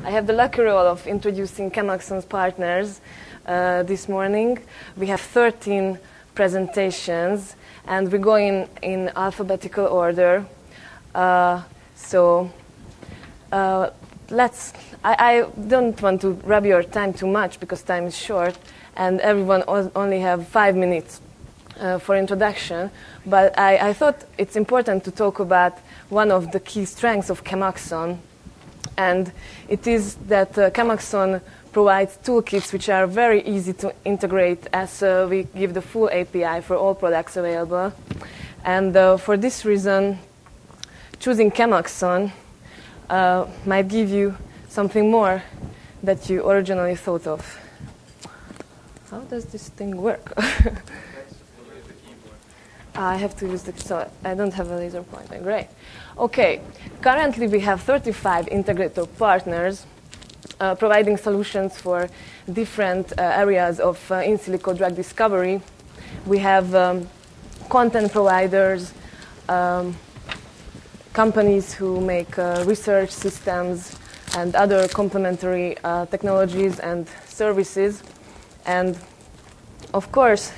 I have the lucky role of introducing ChemAxon's partners this morning. We have 13 presentations, and we're going in alphabetical order. I don't want to rub your time too much because time is short, and everyone only have 5 minutes for introduction. But I thought it's important to talk about one of the key strengths of ChemAxon, and it is that ChemAxon provides toolkits which are very easy to integrate, as we give the full API for all products available. And for this reason, choosing ChemAxon might give you something more that you originally thought of. How does this thing work? I have to use so I don't have a laser pointer. Great. Okay. Currently, we have 35 integrator partners providing solutions for different areas of in silico drug discovery. We have content providers, companies who make research systems and other complementary technologies and services. And of course,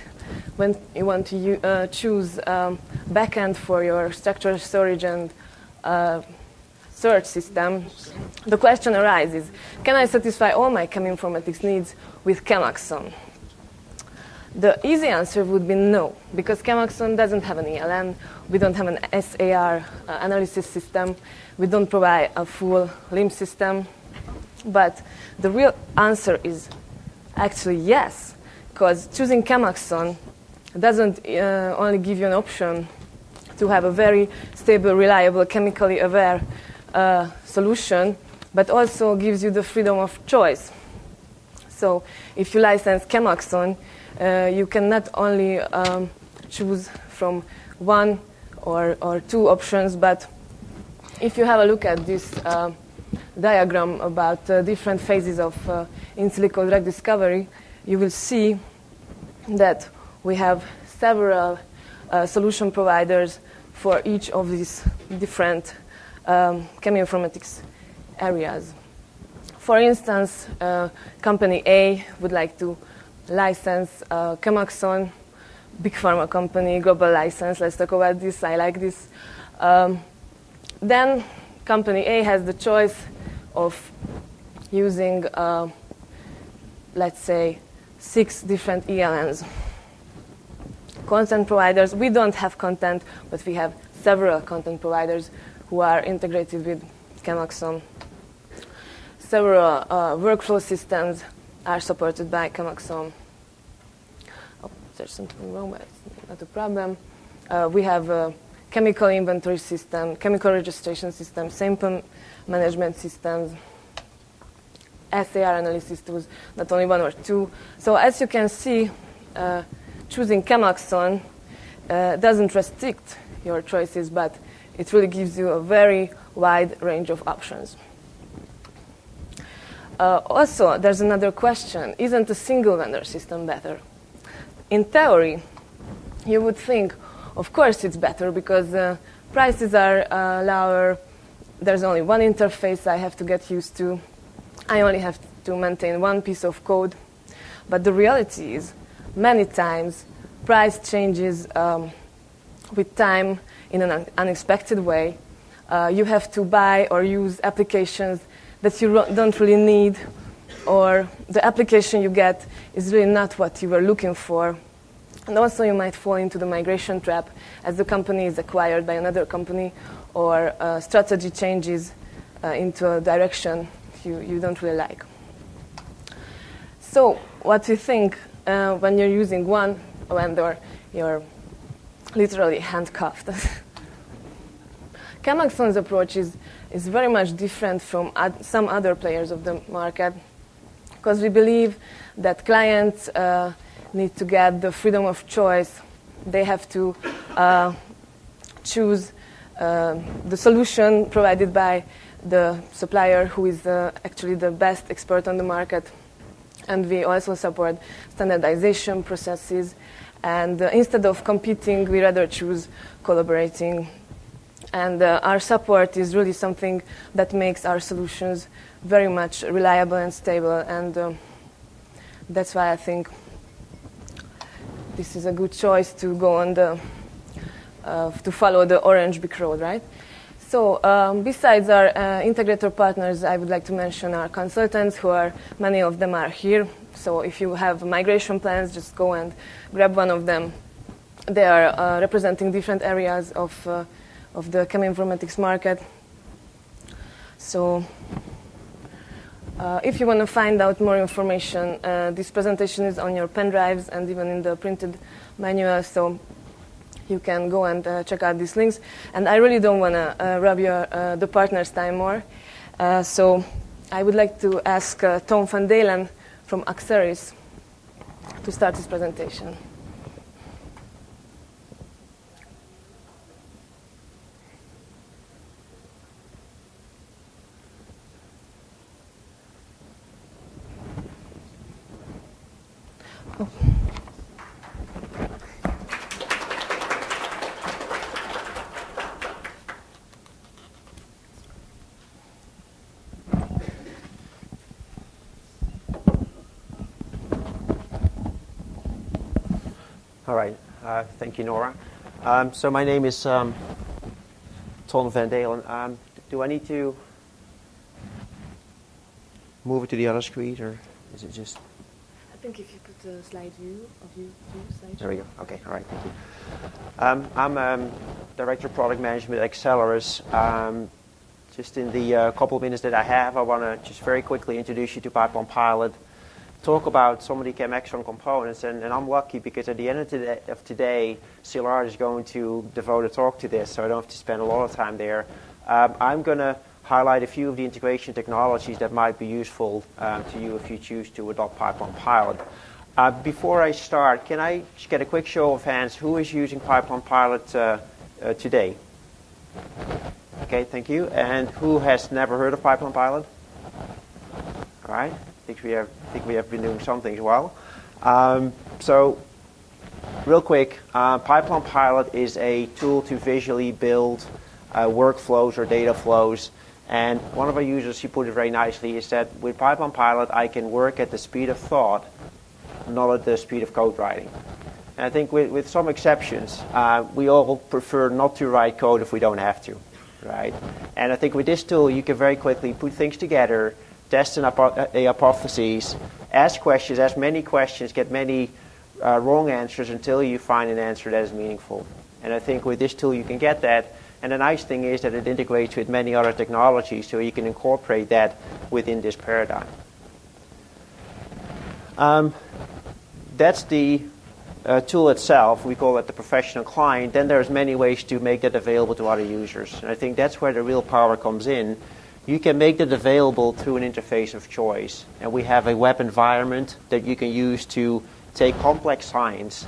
when you want to choose backend for your structured storage and search system, the question arises, can I satisfy all my cheminformatics needs with ChemAxon? The easy answer would be no, because ChemAxon doesn't have an ELN, we don't have an SAR analysis system, we don't provide a full LIMS system. But the real answer is actually yes, because choosing ChemAxon doesn't only give you an option to have a very stable, reliable, chemically aware solution, but also gives you the freedom of choice. So if you license ChemAxon, you can not only choose from one or two options, but if you have a look at this diagram about different phases of in silico drug discovery, you will see that we have several solution providers for each of these different cheminformatics areas. For instance, company A would like to license ChemAxon, big pharma company, global license. Let's talk about this. I like this. Then company A has the choice of using, let's say, 6 different ELNs. Content providers, we don't have content, but we have several content providers who are integrated with ChemAxon. Several workflow systems are supported by ChemAxon. Oh, there's something wrong, but it's not a problem. We have a chemical inventory system, chemical registration system, sample management systems, SAR analysis tools, not only 1 or 2. So as you can see, choosing ChemAxon doesn't restrict your choices, but it really gives you a very wide range of options. Also, there's another question. Isn't a single vendor system better? In theory, you would think, of course it's better because prices are lower. There's only one interface I have to get used to. I only have to maintain one piece of code. But the reality is, many times, price changes with time in an unexpected way. You have to buy or use applications that you don't really need, or the application you get is really not what you were looking for. And also you might fall into the migration trap as the company is acquired by another company, or strategy changes into a direction you don't really like. So what we think when you're using one vendor, you're literally handcuffed. ChemAxon's approach is very much different from some other players of the market, because we believe that clients need to get the freedom of choice. They have to choose the solution provided by the supplier who is actually the best expert on the market. And we also support standardization processes. And instead of competing, we rather choose collaborating. And our support is really something that makes our solutions very much reliable and stable, and that's why I think this is a good choice to go on the to follow the orange brick road, right? So besides our integrator partners, I would like to mention our consultants, many of them are here. So if you have migration plans, just go and grab one of them. They are representing different areas of the cheminformatics market. So if you want to find out more information, this presentation is on your pen drives and even in the printed manual, so you can go and check out these links. And I really don't want to rob the partners' time more. So I would like to ask Tom van Dalen from Accelrys to start his presentation. Oh. All right. Thank you, Nora. So my name is Tom van Dalen. Do I need to move it to the other screen, or is it just? I think if you put the slide view of you, slide. There we go. Okay. All right. Thank you. I'm Director of Product Management at Accelrys. Just in the couple of minutes that I have, I want to just very quickly introduce you to Pipeline Pilot, talk about some of the ChemAxon components, and I'm lucky because at the end of today, Kelaroo is going to devote a talk to this, so I don't have to spend a lot of time there. I'm going to highlight a few of the integration technologies that might be useful to you if you choose to adopt Pipeline Pilot. Before I start, can I just get a quick show of hands? Who is using Pipeline Pilot today? Okay, thank you. And who has never heard of Pipeline Pilot? All right. I think we have been doing something as well. So, real quick, Pipeline Pilot is a tool to visually build workflows or data flows. And one of our users, he put it very nicely, is that with Pipeline Pilot, I can work at the speed of thought, not at the speed of code writing. And I think with some exceptions, we all prefer not to write code if we don't have to, right? And I think with this tool, you can very quickly put things together, test a hypothesis, ask questions, ask many questions, get many wrong answers until you find an answer that is meaningful. And I think with this tool you can get that. And the nice thing is that it integrates with many other technologies, so you can incorporate that within this paradigm. That's the tool itself. We call it the professional client. Then there's many ways to make that available to other users. And I think that's where the real power comes in. You can make that available through an interface of choice. And we have a web environment that you can use to take complex science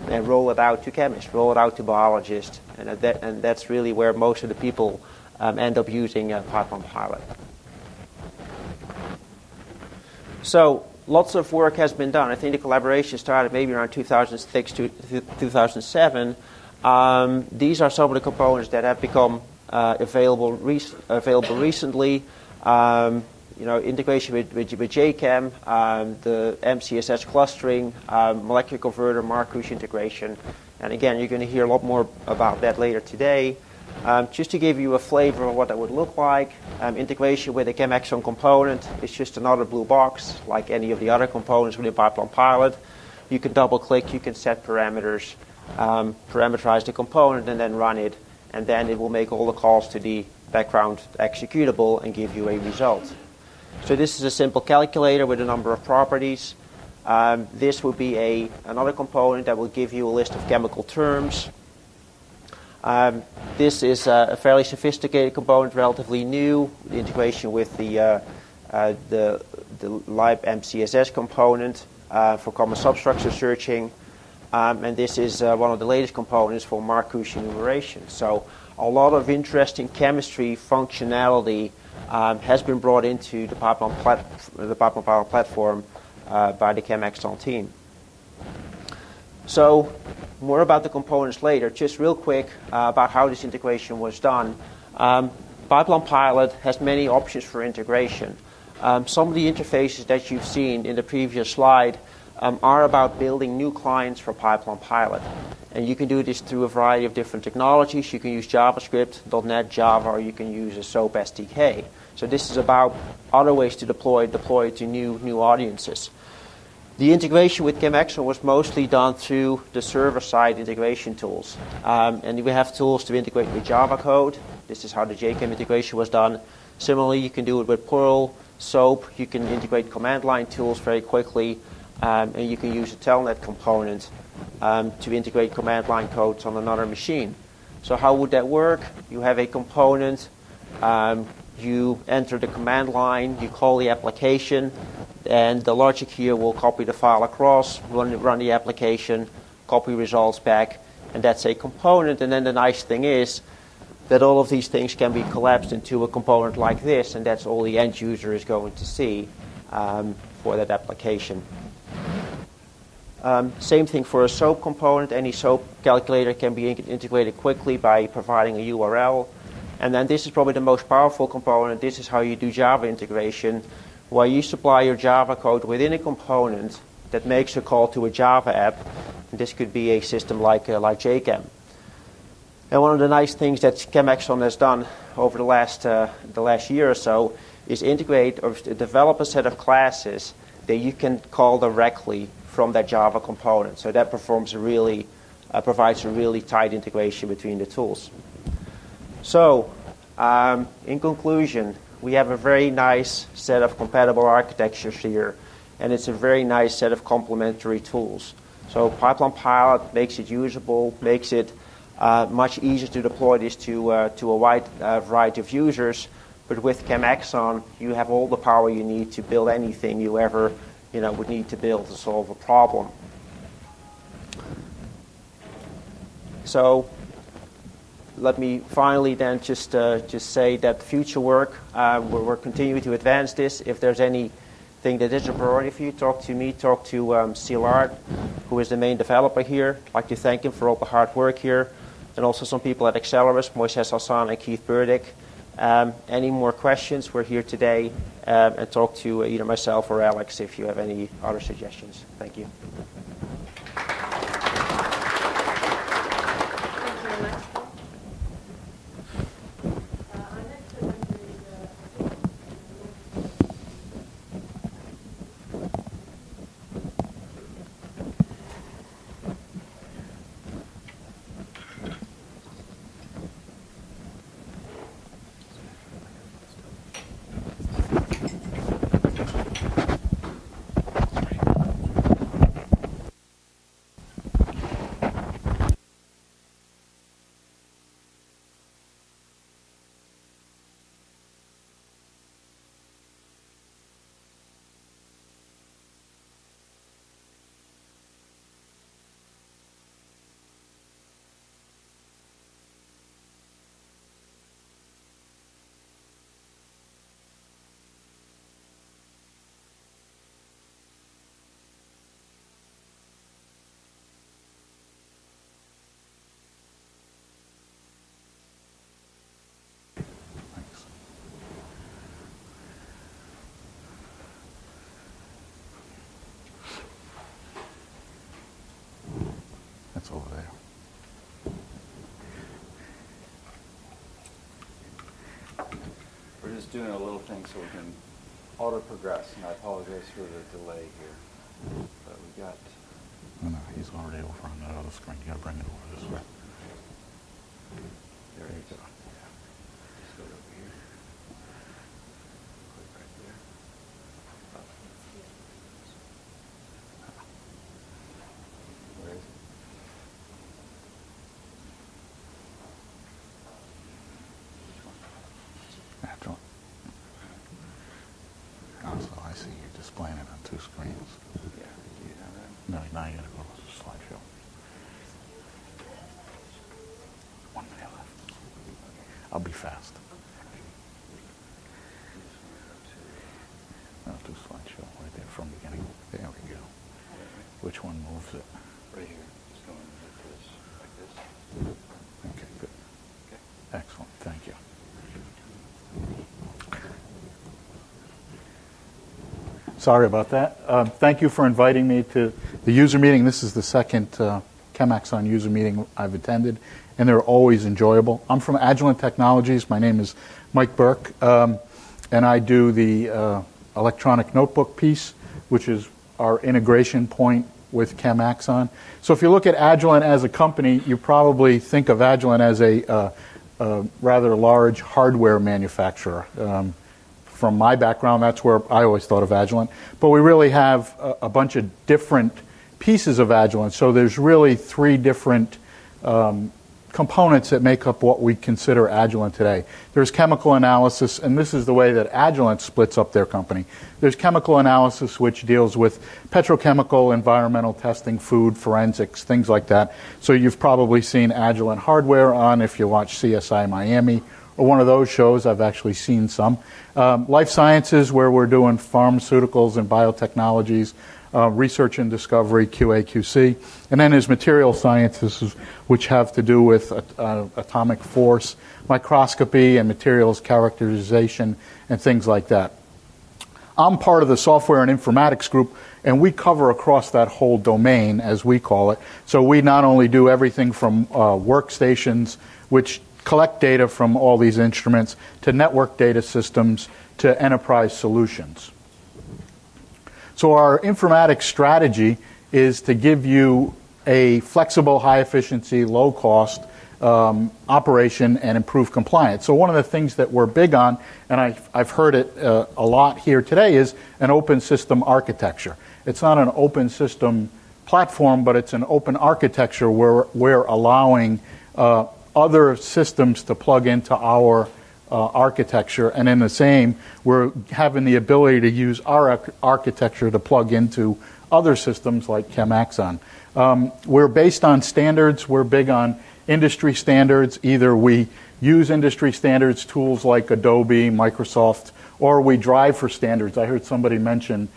and roll it out to chemists, roll it out to biologists. And that's really where most of the people end up using Pipeline Pilot. So lots of work has been done. I think the collaboration started maybe around 2006 to 2007. These are some of the components that have become available recently. Integration with JChem, the MCSS clustering, molecular converter, Markush integration. And again, you're going to hear a lot more about that later today. Just to give you a flavor of what that would look like, integration with a ChemAxon component is just another blue box, like any of the other components within Pipeline Pilot. You can double-click, you can set parameters, parameterize the component, and then run it. And then it will make all the calls to the background executable and give you a result. So this is a simple calculator with a number of properties. This would be another component that will give you a list of chemical terms. This is a fairly sophisticated component, relatively new. The integration with the LibMCS component for common substructure searching. And this is one of the latest components for Markush Enumeration. So a lot of interesting chemistry functionality has been brought into the Pipeline Pilot platform by the ChemAxon team. So more about the components later. Just real quick about how this integration was done. Pipeline Pilot has many options for integration. Some of the interfaces that you've seen in the previous slide are about building new clients for Pipeline Pilot. And you can do this through a variety of different technologies. You can use JavaScript, .NET, Java, or you can use a SOAP SDK. So this is about other ways to deploy it to new audiences. The integration with ChemAxon was mostly done through the server-side integration tools. And we have tools to integrate with Java code. This is how the JChem integration was done. Similarly, you can do it with Perl, SOAP. You can integrate command line tools very quickly. And you can use a Telnet component to integrate command line codes on another machine. So how would that work? You have a component. You enter the command line. You call the application. And the logic here will copy the file across, run the application, copy results back. And that's a component. And then the nice thing is that all of these things can be collapsed into a component like this. And that's all the end user is going to see for that application. Same thing for a SOAP component. Any SOAP calculator can be integrated quickly by providing a URL. And then this is probably the most powerful component. This is how you do Java integration, where you supply your Java code within a component that makes a call to a Java app. And this could be a system like JChem. And one of the nice things that ChemAxon has done over the last year or so is integrate or develop a set of classes that you can call directly from that Java component. So that provides a really tight integration between the tools. So, in conclusion, we have a very nice set of compatible architectures here, and it's a very nice set of complementary tools. So Pipeline Pilot makes it usable, makes it much easier to deploy this to a wide variety of users. But with ChemAxon, you have all the power you need to build anything you ever would need to build to solve a problem. So let me finally then just say that future work, we're continuing to advance this. If there's anything that is a priority for you, talk to me, talk to Szilard, who is the main developer here. I'd like to thank him for all the hard work here. And also some people at Accelrys, Moises Hassan and Keith Burdick. Any more questions, we're here today, and talk to either myself or Alex if you have any other suggestions. Thank you. That's over there. We're just doing a little thing so we can auto-progress, and I apologize for the delay here. But we got... No, he's already over on that other screen. You got to bring it over this way. There you it is. go. Just go over here. Click right there. Where is it? That's right. Oh, so I see you displaying it on two screens. Yeah, do you have that? No, now you got to go to the slideshow. 1 minute left. I'll be fast. No, do slideshow right there from beginning. There we go. Which one moves it? Right here. Just going like this. Okay, good. Okay. Excellent. Thank you. Sorry about that. Thank you for inviting me to the user meeting. This is the second ChemAxon user meeting I've attended, and they're always enjoyable. I'm from Agilent Technologies. My name is Mike Burke, and I do the electronic notebook piece, which is our integration point with ChemAxon. So if you look at Agilent as a company, you probably think of Agilent as a rather large hardware manufacturer. From my background, that's where I always thought of Agilent. But we really have a bunch of different pieces of Agilent. So there's really three different components that make up what we consider Agilent today. There's chemical analysis, and this is the way that Agilent splits up their company. There's chemical analysis, which deals with petrochemical, environmental testing, food, forensics, things like that. So you've probably seen Agilent hardware on if you watch CSI Miami or one of those shows. I've actually seen some. Life sciences, where we're doing pharmaceuticals and biotechnologies, research and discovery, QA, QC. And then there's material sciences, which have to do with atomic force, microscopy, and materials characterization, and things like that. I'm part of the software and informatics group, and we cover across that whole domain, as we call it. So we not only do everything from workstations, which collect data from all these instruments, to network data systems, to enterprise solutions. So our informatics strategy is to give you a flexible, high-efficiency, low-cost operation and improve compliance. So one of the things that we're big on, and I've heard it a lot here today, is an open system architecture. It's not an open system platform, but it's an open architecture where we're allowing other systems to plug into our architecture, and in the same, we're having the ability to use our architecture to plug into other systems like ChemAxon. We're based on standards. We're big on industry standards. Either we use industry standards, tools like Adobe, Microsoft, or we drive for standards. I heard somebody mention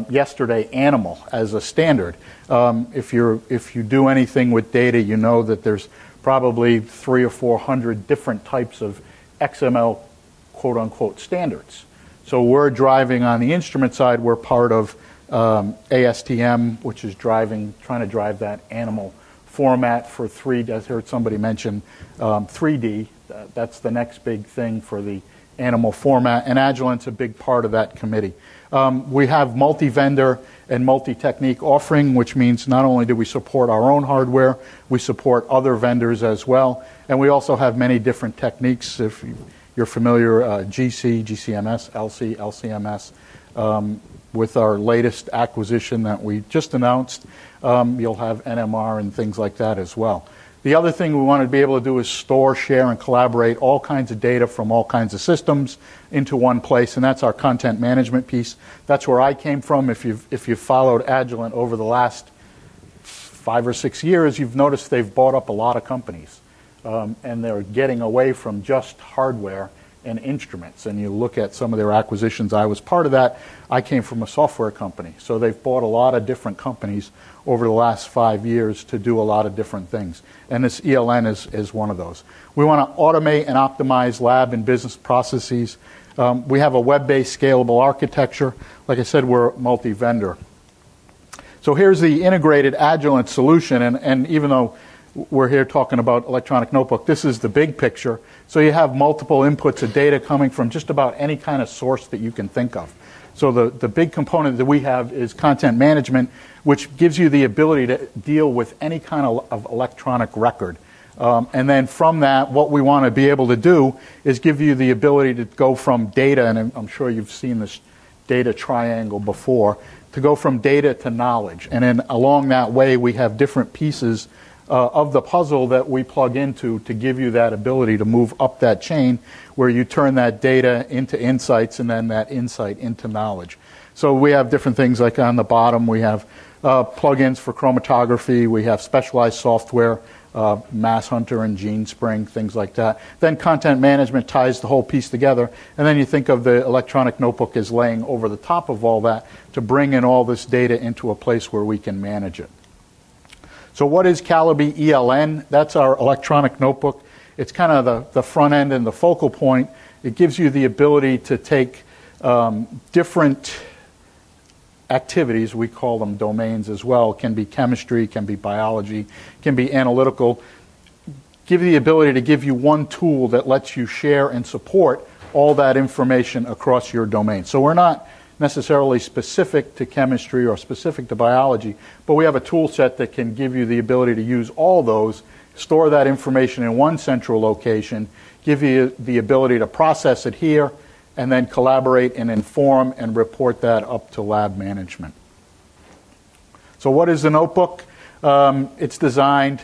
yesterday animal as a standard. If you do anything with data, you know that there's probably 300 or 400 different types of XML quote-unquote standards. So we're driving on the instrument side. We're part of ASTM, which is trying to drive that animal format for 3D. I heard somebody mention 3D. That's the next big thing for the animal format, and Agilent's a big part of that committee. We have multi-vendor and multi-technique offering, which means not only do we support our own hardware, we support other vendors as well, and we also have many different techniques. If you're familiar, GC, GCMS, LC, LCMS. With our latest acquisition that we just announced, you'll have NMR and things like that as well. The other thing we want to be able to do is store, share, and collaborate all kinds of data from all kinds of systems into one place, and that's our content management piece. That's where I came from. If you've followed Agilent over the last 5 or 6 years, you've noticed they've bought up a lot of companies, and they're getting away from just hardware and instruments. And you look at some of their acquisitions. I was part of that. I came from a software company, so they've bought a lot of different companies over the last 5 years to do a lot of different things. And this ELN is one of those. We want to automate and optimize lab and business processes. We have a web-based scalable architecture. Like I said, we're multi-vendor. So here's the integrated Agilent solution, and even though we're here talking about electronic notebook, this is the big picture. So you have multiple inputs of data coming from just about any kind of source that you can think of. So the big component that we have is content management, which gives you the ability to deal with any kind of electronic record. And then from that, what we want to be able to do is give you the ability to go from data, and I'm sure you've seen this data triangle before, to go from data to knowledge. And then along that way, we have different pieces of the puzzle that we plug into to give you that ability to move up that chain where you turn that data into insights and then that insight into knowledge. So we have different things like on the bottom we have plugins for chromatography, we have specialized software, Mass Hunter and GeneSpring, things like that. Then content management ties the whole piece together, and then you think of the electronic notebook as laying over the top of all that to bring in all this data into a place where we can manage it. So what is Kalabie ELN? That's our electronic notebook. It's kind of the front end and the focal point. It gives you the ability to take different activities, we call them domains as well, can be chemistry, can be biology, can be analytical, give you the ability to give you one tool that lets you share and support all that information across your domain. So we're not necessarily specific to chemistry or specific to biology, but we have a tool set that can give you the ability to use all those, store that information in one central location, give you the ability to process it here, and then collaborate and inform and report that up to lab management. So what is the notebook? It's designed,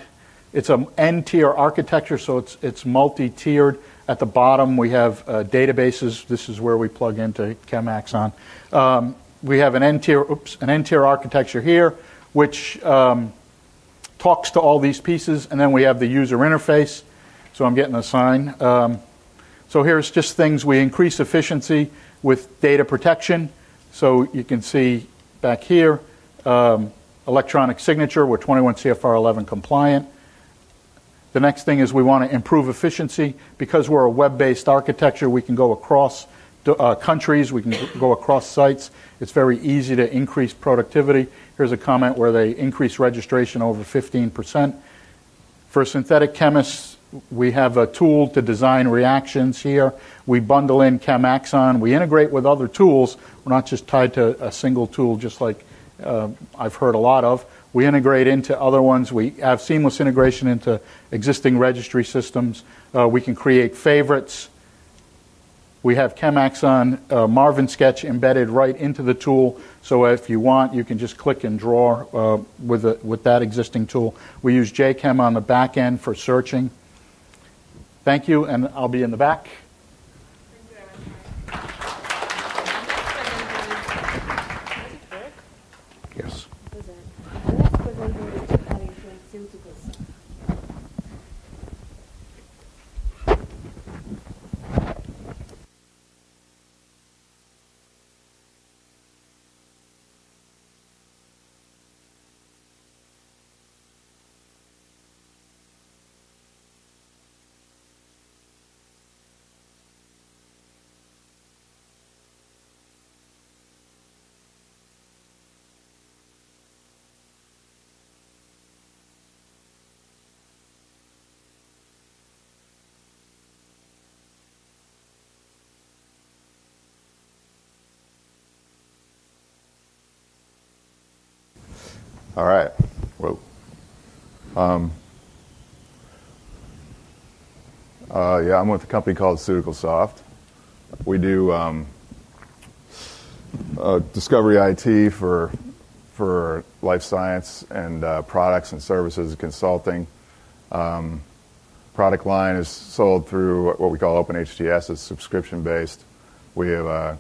it's an N-tier architecture, so it's multi-tiered. At the bottom, we have databases. This is where we plug into ChemAxon. We have an N-tier architecture here, which talks to all these pieces, and then we have the user interface. So I'm getting a sign. So here's just things. We increase efficiency with data protection. So you can see back here, electronic signature. We're 21 CFR 11 compliant. The next thing is we want to improve efficiency. Because we're a web-based architecture, we can go across countries, we can go across sites. It's very easy to increase productivity. Here's a comment where they increase registration over 15%. For synthetic chemists, we have a tool to design reactions here. We bundle in ChemAxon. We integrate with other tools. We're not just tied to a single tool, just like I've heard a lot of. We integrate into other ones. We have seamless integration into existing registry systems. We can create favorites. We have ChemAxon Marvin Sketch embedded right into the tool. So if you want, you can just click and draw with that existing tool. We use JChem on the back end for searching. Thank you, and I'll be in the back. Yes. All right. Whoa. Yeah, I'm with a company called CeuticalSoft. We do discovery IT for life science and products and services and consulting. Product line is sold through what we call OpenHTS. It's subscription-based. We have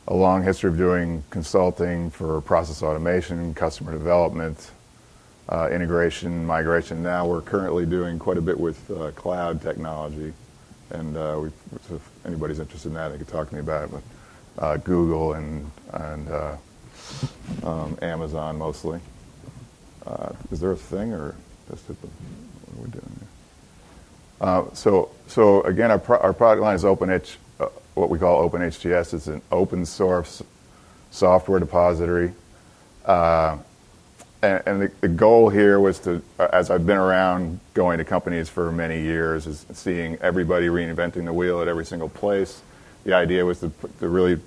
a long history of doing consulting for process automation, customer development, integration, migration. Now we're currently doing quite a bit with cloud technology, and if anybody's interested in that, they could talk to me about it. But Google and Amazon mostly. Is there a thing, or that's what are we doing here? So again, our product line is what we call OpenHTS. It's an open source software depository. And the goal here was to, as I've been around going to companies for many years, is seeing everybody reinventing the wheel at every single place. The idea was to really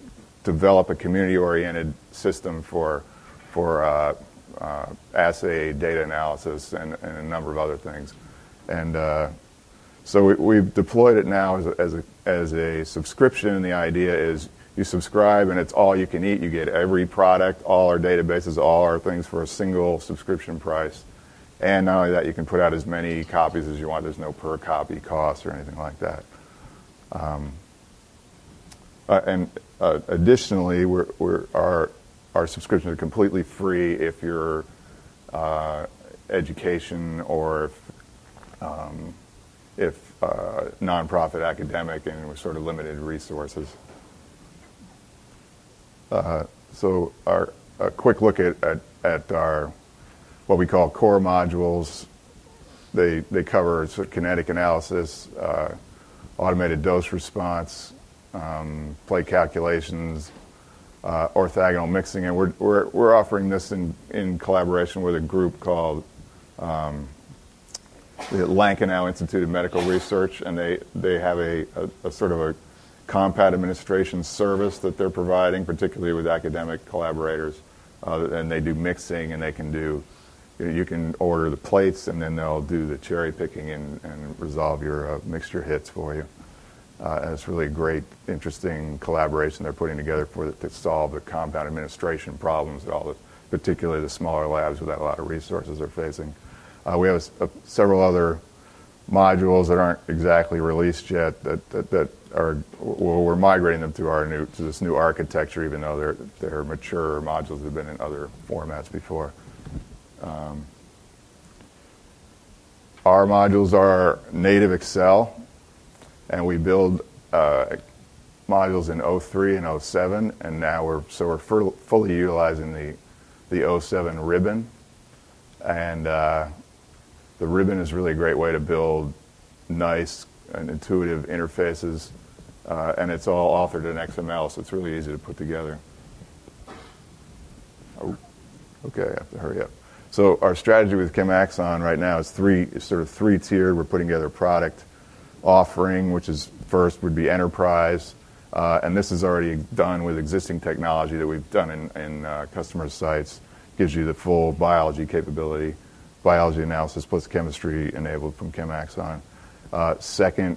develop a community-oriented system for assay data analysis and a number of other things. And so we've deployed it now as a subscription, and the idea is you subscribe and it's all you can eat. You get every product, all our databases, all our things for a single subscription price. And not only that, you can put out as many copies as you want. There's no per copy cost or anything like that. Additionally, our subscriptions are completely free if you're education or if nonprofit academic, and we're sort of limited resources. So a quick look at our what we call core modules. They cover sort of kinetic analysis, automated dose response, plate calculations, orthogonal mixing, and we're offering this in collaboration with a group called the Lankenau Institute of Medical Research, and they have a sort of a compound administration service that they're providing, particularly with academic collaborators, and they do mixing, and they can do, you can order the plates, and then they'll do the cherry picking and resolve your mixture hits for you. And it's really a great, interesting collaboration they're putting together to solve the compound administration problems that particularly the smaller labs without a lot of resources are facing. We have several other modules that aren't exactly released yet that are, well, we're migrating them to this new architecture, even though they're mature modules that have been in other formats before. Our modules are native Excel, and we build modules in 03 and 07, and now we're fully utilizing the 07 ribbon, and the ribbon is really a great way to build nice and intuitive interfaces, and it's all authored in XML, so it's really easy to put together. Oh, okay, I have to hurry up. So our strategy with ChemAxon right now is sort of three-tiered. We're putting together a product offering, which is first would be enterprise, and this is already done with existing technology that we've done in customer sites. Gives you the full biology capability, biology analysis plus chemistry enabled from ChemAxon. Second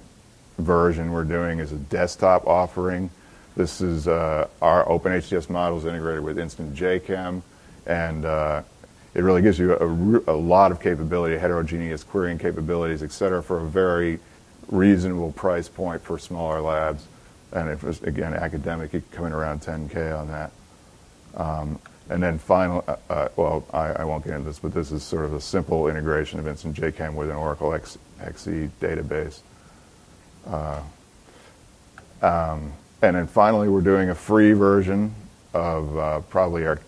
version we're doing is a desktop offering. This is our OpenHTS models integrated with Instant JChem, and it really gives you a lot of capability, heterogeneous querying capabilities, et cetera, for a very reasonable price point for smaller labs. And if it's, again, academic, you come in around 10K on that. And then final, well, I won't get into this, but this is sort of a simple integration of Instant JChem with an Oracle XE database. And then finally, we're doing a free version of probably our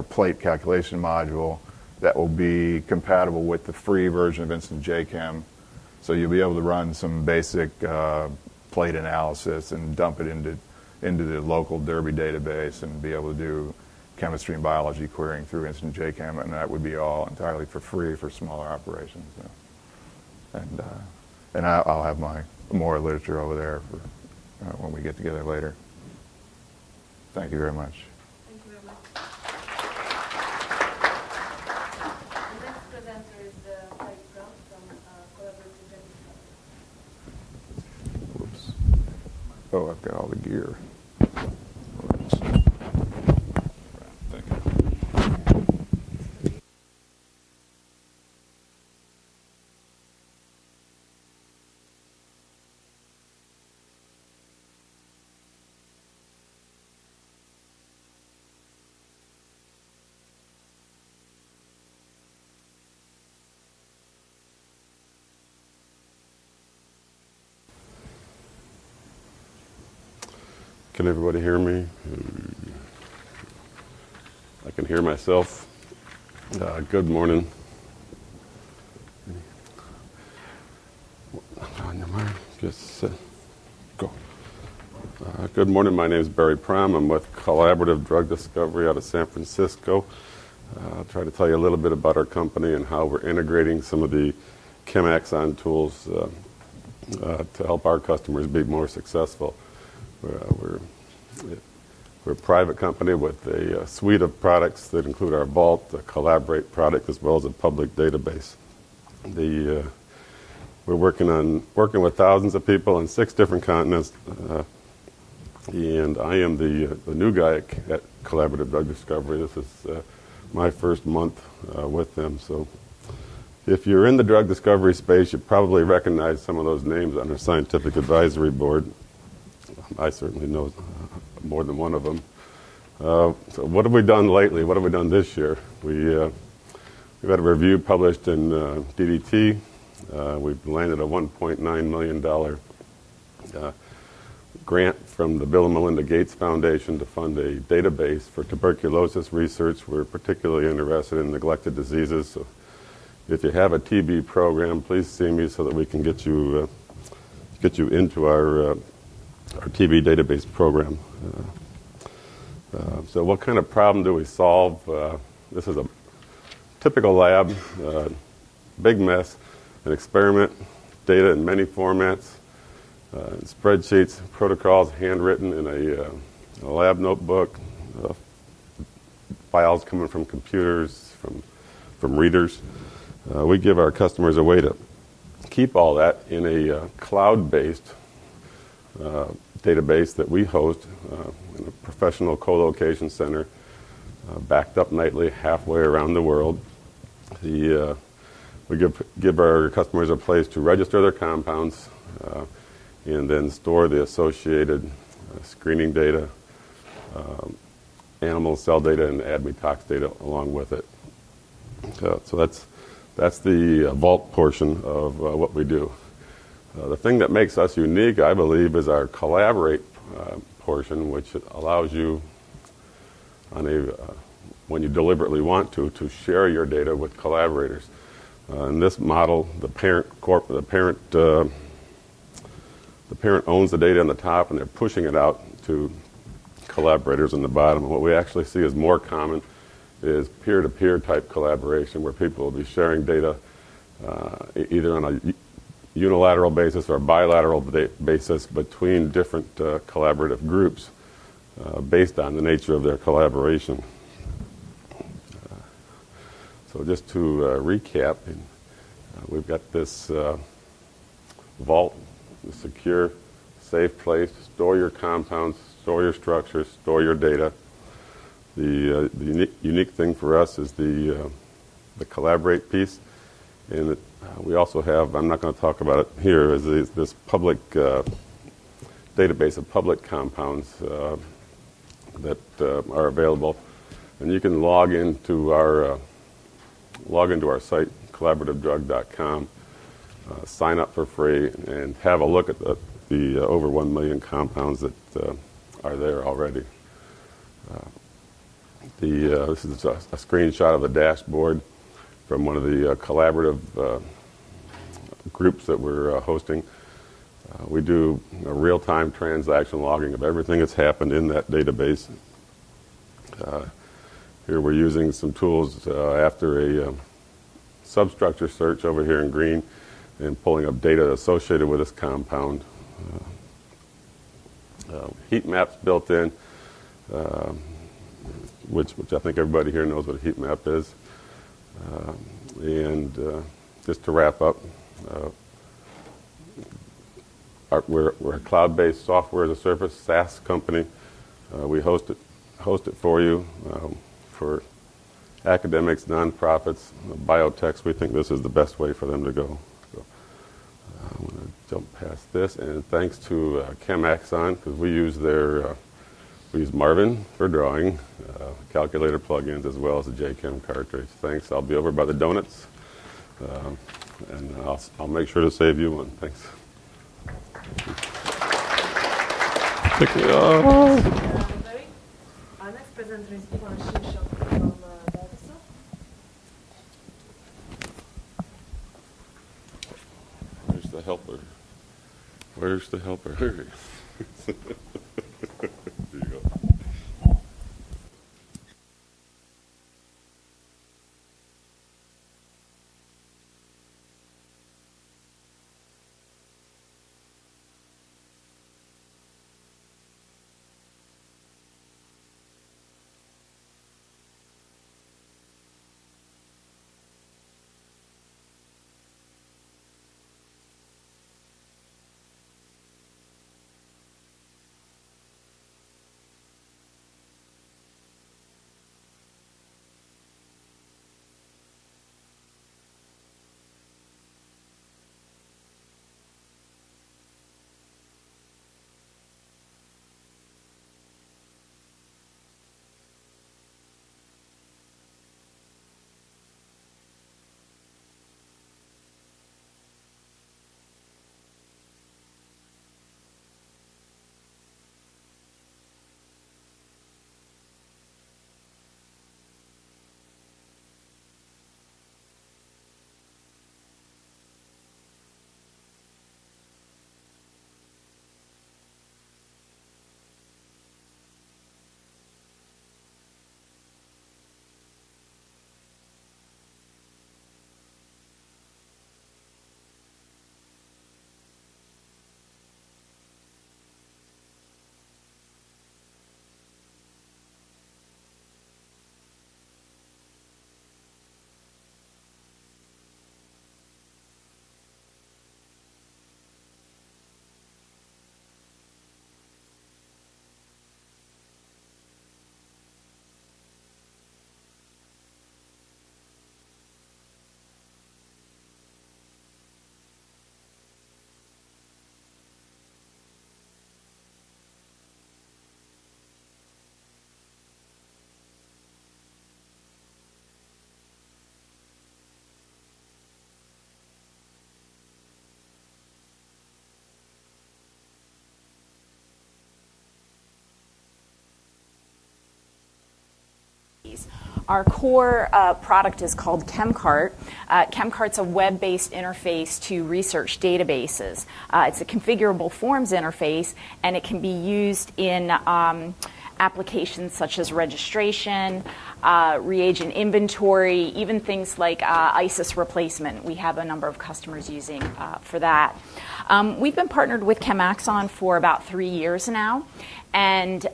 plate calculation module that will be compatible with the free version of Instant JChem. So you'll be able to run some basic plate analysis and dump it into the local Derby database and be able to do chemistry and biology querying through Instant JChem, and that would be all entirely for free for smaller operations. So. And I'll have more literature over there for when we get together later. Thank you very much. Thank you very much. The next presenter is Mike Brown from Collaborative Chemistry. Whoops. Oh, I've got all the gear. Thank you. Can everybody hear me? I can hear myself. Good morning. On your mind, just go. Good morning. My name is Barry Prom. I'm with Collaborative Drug Discovery out of San Francisco. I'll try to tell you a little bit about our company and how we're integrating some of the ChemAxon tools to help our customers be more successful. We're a private company with a suite of products that include our Vault, the Collaborate product, as well as a public database. We're working with thousands of people on 6 different continents, and I am the new guy at Collaborative Drug Discovery. This is my first month with them. So if you're in the drug discovery space, you probably recognize some of those names on our scientific advisory board. I certainly know more than one of them. So what have we done lately? What have we done this year? We've had a review published in DDT. We've landed a $1.9 million grant from the Bill and Melinda Gates Foundation to fund a database for tuberculosis research. We're particularly interested in neglected diseases. So if you have a TB program, please see me so that we can get you into our TB database program. So what kind of problem do we solve? This is a typical lab, big mess, an experiment, data in many formats, spreadsheets, protocols handwritten in a lab notebook, files coming from computers, from readers. We give our customers a way to keep all that in a cloud-based database that we host in a professional co-location center, backed up nightly halfway around the world. We give our customers a place to register their compounds and then store the associated screening data, animal cell data, and ADME tox data along with it. So that's the vault portion of what we do. The thing that makes us unique, I believe, is our collaborate portion, which allows you, when you deliberately want to share your data with collaborators. In this model, the parent owns the data on the top, and they're pushing it out to collaborators on the bottom. And what we actually see is more common is peer-to-peer type collaboration, where people will be sharing data either on a unilateral basis or a bilateral basis between different collaborative groups based on the nature of their collaboration. So just to recap, we've got this vault, a secure, safe place to store your compounds, store your structures, store your data. The unique thing for us is the collaborate piece, and we also have, I'm not going to talk about it here, is this public database of public compounds that are available, and you can log into our site, collaborativedrug.com, sign up for free, and have a look at the over 1 million compounds that are there already. This is a screenshot of the dashboard from one of the collaborative groups that we're hosting. We do a real-time transaction logging of everything that's happened in that database. Here we're using some tools after a substructure search over here in green and pulling up data associated with this compound. Heat maps built in, which I think everybody here knows what a heat map is. Just to wrap up, we're a cloud-based software as a service SaaS company. We host it for you. For academics, nonprofits, biotechs, we think this is the best way for them to go. So I'm going to jump past this, and thanks to ChemAxon, because we use Marvin for drawing, calculator plugins, as well as the JChem cartridge. Thanks. I'll be over by the donuts, and I'll make sure to save you one. Thanks. Pick me up. Our next presenter is Ivan Shishok from DeltaSoft. Where's the helper? Where's the helper? Here he is. There you go. capabilities. Our core product is called ChemCart. ChemCart's a web-based interface to research databases. It's a configurable forms interface, and it can be used in applications such as registration, reagent inventory, even things like ISIS replacement. We have a number of customers using for that. We've been partnered with ChemAxon for about 3 years now. And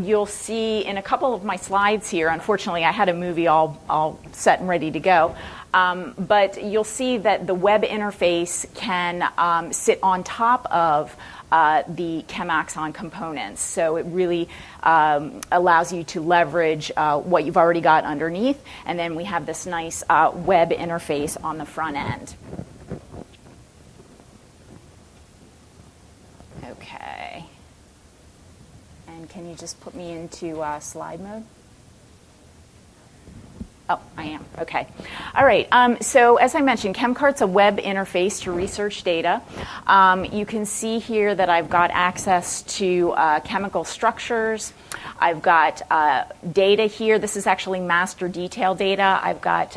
you'll see in a couple of my slides here, unfortunately I had a movie all set and ready to go, but you'll see that the web interface can sit on top of the ChemAxon components. So it really allows you to leverage what you've already got underneath, and then we have this nice web interface on the front end. Okay. And can you just put me into slide mode? Oh, I am. Okay. All right. So as I mentioned, ChemCart's a web interface to research data. You can see here that I've got access to chemical structures. I've got data here. This is actually master detail data. I've got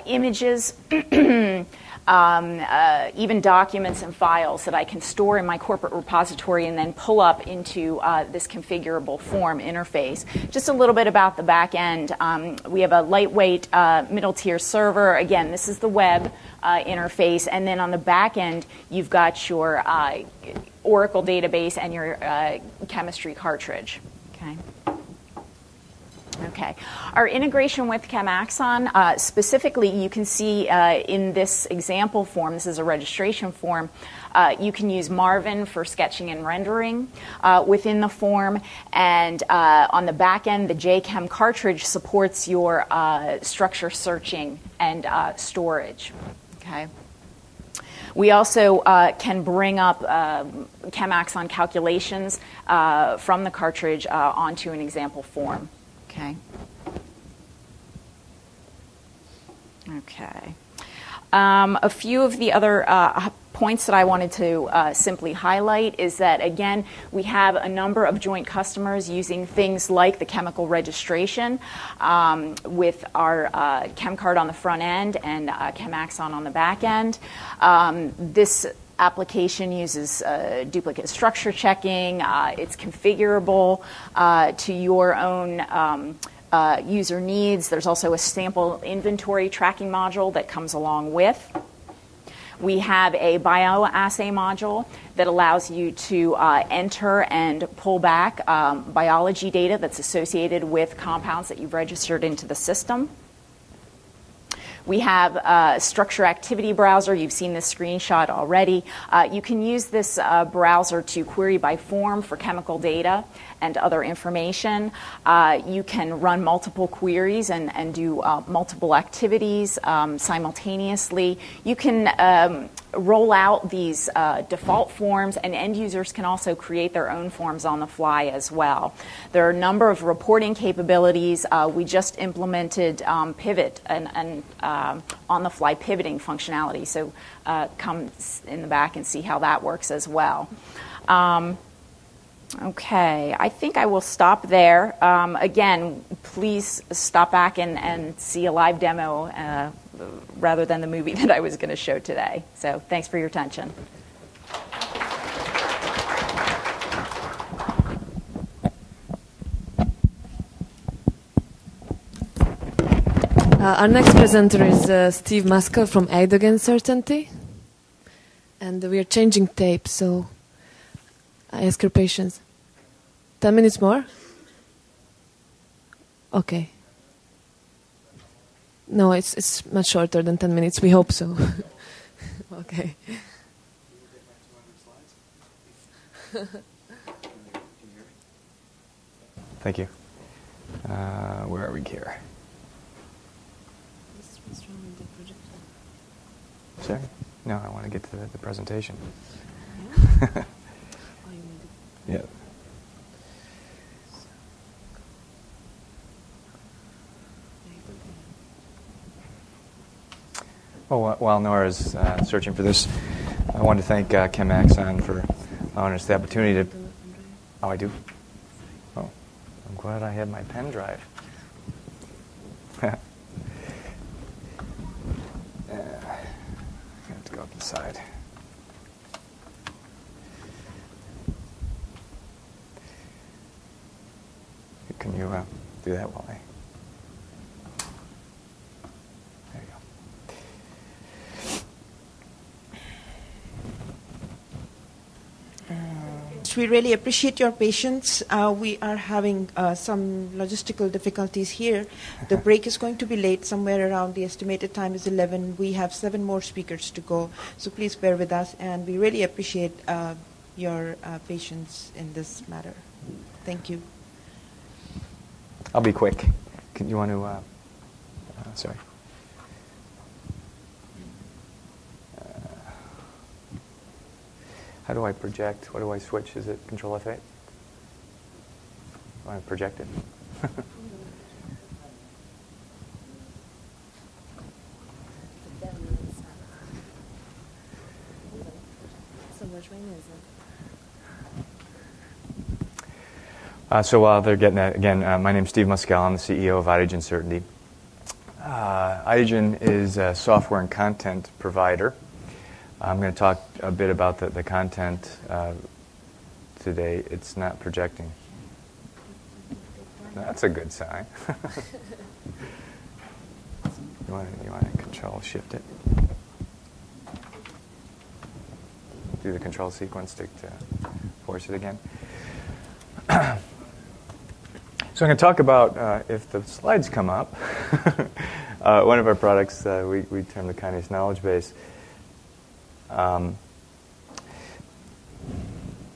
images, even documents and files that I can store in my corporate repository and then pull up into this configurable form interface. Just a little bit about the back end. We have a lightweight middle tier server. Again, this is the web interface. And then on the back end, you've got your Oracle database and your chemistry cartridge. Okay. Okay. Our integration with ChemAxon, specifically, you can see in this example form, this is a registration form, you can use Marvin for sketching and rendering within the form. And on the back end, the JChem cartridge supports your structure searching and storage. Okay. We also can bring up ChemAxon calculations from the cartridge onto an example form. Okay. Okay. A few of the other points that I wanted to simply highlight is that, again, we have a number of joint customers using things like the chemical registration with our ChemCart on the front end and ChemAxon on the back end. This application uses duplicate structure checking. It's configurable to your own user needs. There's also a sample inventory tracking module that comes along with. We have a bioassay module that allows you to enter and pull back biology data that's associated with compounds that you've registered into the system. We have a structure activity browser. You've seen this screenshot already. You can use this browser to query by form for chemical data and other information. You can run multiple queries and do multiple activities simultaneously. You can roll out these default forms, and end users can also create their own forms on the fly as well. There are a number of reporting capabilities. We just implemented pivot and on-the-fly pivoting functionality, so come in the back and see how that works as well. Okay, I think I will stop there. Again, please stop back and see a live demo rather than the movie that I was going to show today. So thanks for your attention. Our next presenter is Steve Maskell from Eidogen-Sertanty. And we are changing tape, so I ask your patience. 10 minutes more? Okay. No, it's much shorter than 10 minutes. We hope so. Okay. Thank you. Where are we here? What's wrong with the projector? Sorry? No, I want to get to the presentation. Yeah? Oh, you need it. Yeah. Well, while Nora's searching for this, I want to thank ChemAxon for allowing us the opportunity to... Oh, I do? Oh, I'm glad I had my pen drive. I have to go up the side. Can you do that while I... There you go. We really appreciate your patience. We are having some logistical difficulties here. The break is going to be late, somewhere around the estimated time is 11. We have 7 more speakers to go, so please bear with us, and we really appreciate your patience in this matter. Thank you. I'll be quick. You want to... sorry. How do I project? What do I switch? Is it Control F8? Do I project it? So while they're getting that, again, my name's Steve Muscal. I'm the CEO of Eidogen-Sertanty. Eidogen is a software and content provider. I'm going to talk a bit about the content today. It's not projecting. That's a good sign. You want to Control Shift it? Do the control sequence to force it again. So I'm going to talk about, if the slides come up, one of our products we term the kinase knowledge base. The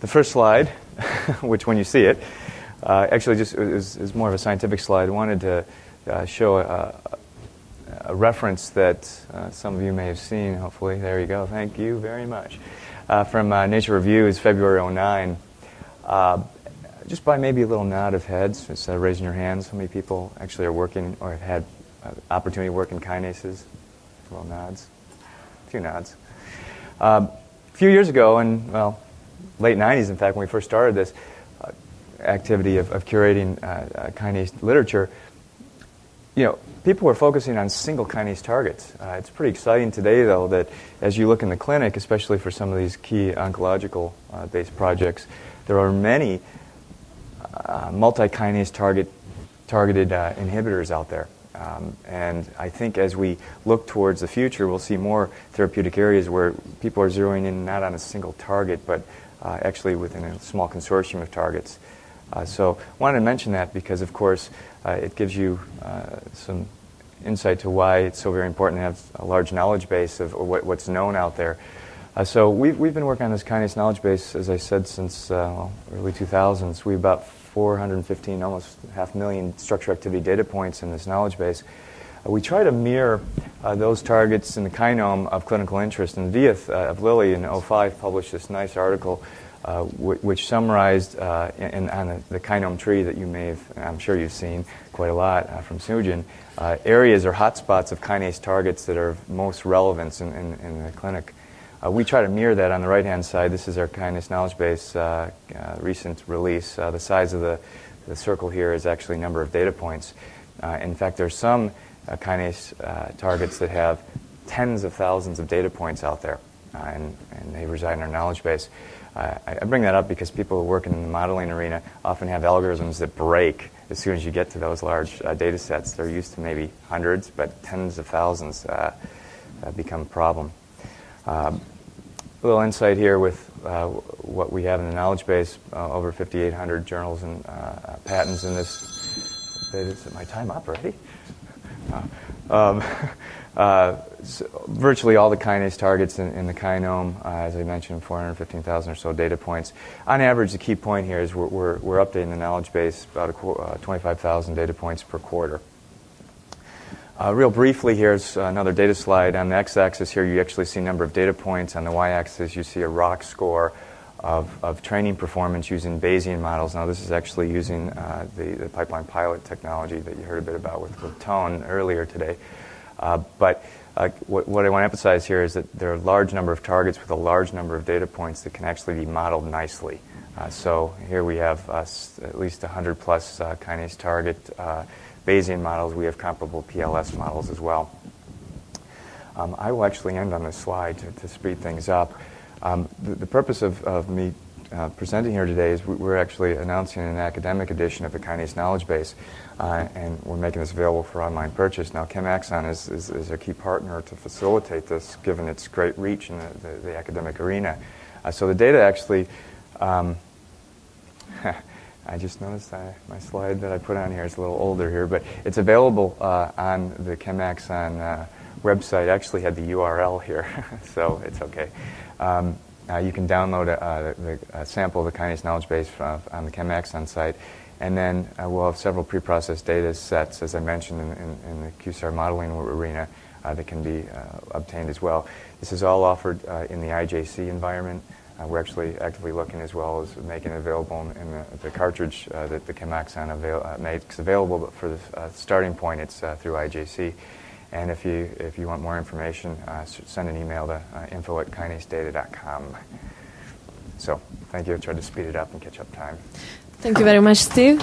first slide, which when you see it, actually just is more of a scientific slide. I wanted to show a reference that some of you may have seen, hopefully. There you go. Thank you very much. From Nature Reviews, February 2009. Just by maybe a little nod of heads, instead of raising your hands, how many people actually are working or have had opportunity to work in kinases? Little nods. A few nods. A few years ago, in, well, late 90s, in fact, when we first started this activity of curating kinase literature, you know, people were focusing on single kinase targets. It's pretty exciting today, though, that as you look in the clinic, especially for some of these key oncological based projects, there are many multi-kinase targeted inhibitors out there. And I think as we look towards the future, we'll see more therapeutic areas where people are zeroing in not on a single target, but actually within a small consortium of targets. So I wanted to mention that because, of course, it gives you some insight to why it's so very important to have a large knowledge base of what's known out there. So we've been working on this kinase knowledge base, as I said, since early 2000s. We have about 415, almost 500,000 structure activity data points in this knowledge base. We try to mirror those targets in the kinome of clinical interest. And Vieth of Lilly in 2005 published this nice article which summarized on the kinome tree that you may have, I'm sure you've seen quite a lot from Sugen, areas or hotspots of kinase targets that are most relevant in the clinic. We try to mirror that on the right-hand side. This is our kinase knowledge base recent release. The size of the circle here is actually number of data points. In fact, there are some kinase targets that have tens of thousands of data points out there, and they reside in our knowledge base. I bring that up because people who work in the modeling arena often have algorithms that break as soon as you get to those large data sets. They're used to maybe hundreds, but tens of thousands become a problem. A little insight here with what we have in the knowledge base, over 5,800 journals and patents in this. Is my time up already? So virtually all the kinase targets in the kinome, as I mentioned, 415,000 or so data points. On average, the key point here is we're updating the knowledge base about 25,000 data points per quarter. Real briefly, here's another data slide. On the x-axis here, you actually see number of data points. On the y-axis, you see a ROC score of training performance using Bayesian models. Now, this is actually using the pipeline pilot technology that you heard a bit about with Tone earlier today. But what I want to emphasize here is that there are a large number of targets with a large number of data points that can actually be modeled nicely. So here we have at least 100 plus kinase target Bayesian models. We have comparable PLS models as well. I will actually end on this slide to speed things up. The purpose of me presenting here today is we're actually announcing an academic edition of the Kinase Knowledge Base, and we're making this available for online purchase. Now, ChemAxon is a key partner to facilitate this, given its great reach in the academic arena. So the data actually, I just noticed my slide that I put on here is a little older here, but it's available on the ChemAxon website. I actually had the URL here, so it's okay. You can download a sample of the Kinase Knowledge Base on the ChemAxon site, and then we'll have several preprocessed data sets, as I mentioned, in the QSAR modeling arena that can be obtained as well. This is all offered in the IJC environment. We're actually actively looking as well as making it available in the cartridge that the ChemAxon makes available, but for the starting point, it's through IJC. And if you want more information, send an email to info@kinasedata.com. So thank you. I tried to speed it up and catch up time. Thank you very much, Steve.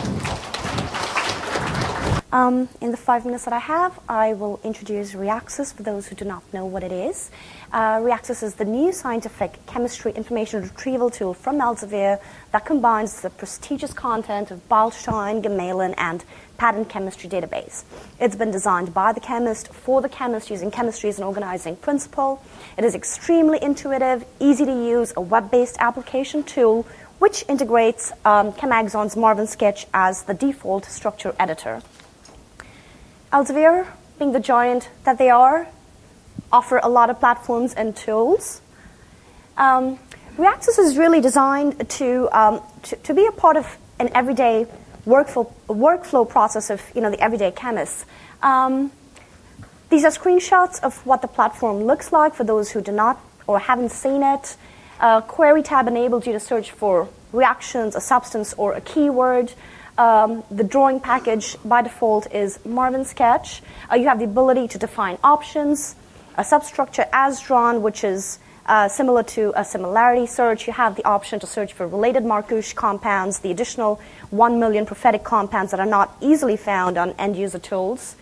In the 5 minutes that I have, I will introduce Reaxys for those who do not know what it is. Reaxys is the new scientific chemistry information retrieval tool from Elsevier that combines the prestigious content of Beilstein, Gemalin, and patent chemistry database. It's been designed by the chemist for the chemist using chemistry as an organizing principle. It is extremely intuitive, easy to use, a web-based application tool which integrates ChemAxon's Marvin Sketch as the default structure editor. Elsevier, being the giant that they are, offer a lot of platforms and tools. Reaxys is really designed to be a part of an everyday workflow process of the everyday chemists. These are screenshots of what the platform looks like for those who do not or haven't seen it. Query tab enables you to search for reactions, a substance, or a keyword. The drawing package by default is Marvin Sketch. You have the ability to define options, a substructure as drawn, which is similar to a similarity search. You have the option to search for related Markush compounds, the additional 1 million prophetic compounds that are not easily found on end-user tools.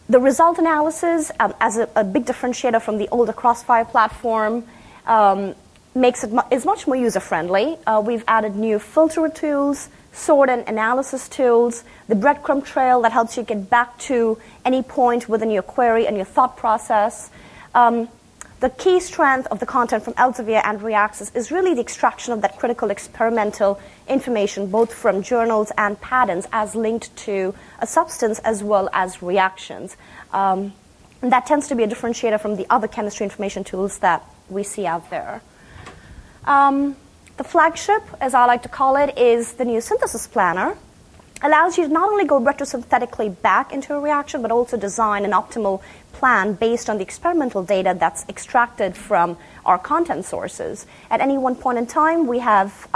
The result analysis, as a big differentiator from the older Crossfire platform, is much more user-friendly. We've added new filter tools, sort and analysis tools, the breadcrumb trail that helps you get back to any point within your query and your thought process. The key strength of the content from Elsevier and Reaxys is really the extraction of that critical experimental information, both from journals and patents, as linked to a substance as well as reactions. And that tends to be a differentiator from the other chemistry information tools that we see out there. The flagship, as I like to call it, is the new synthesis planner. Allows you to not only go retrosynthetically back into a reaction, but also design an optimal plan based on the experimental data that's extracted from our content sources. At any one point in time, we have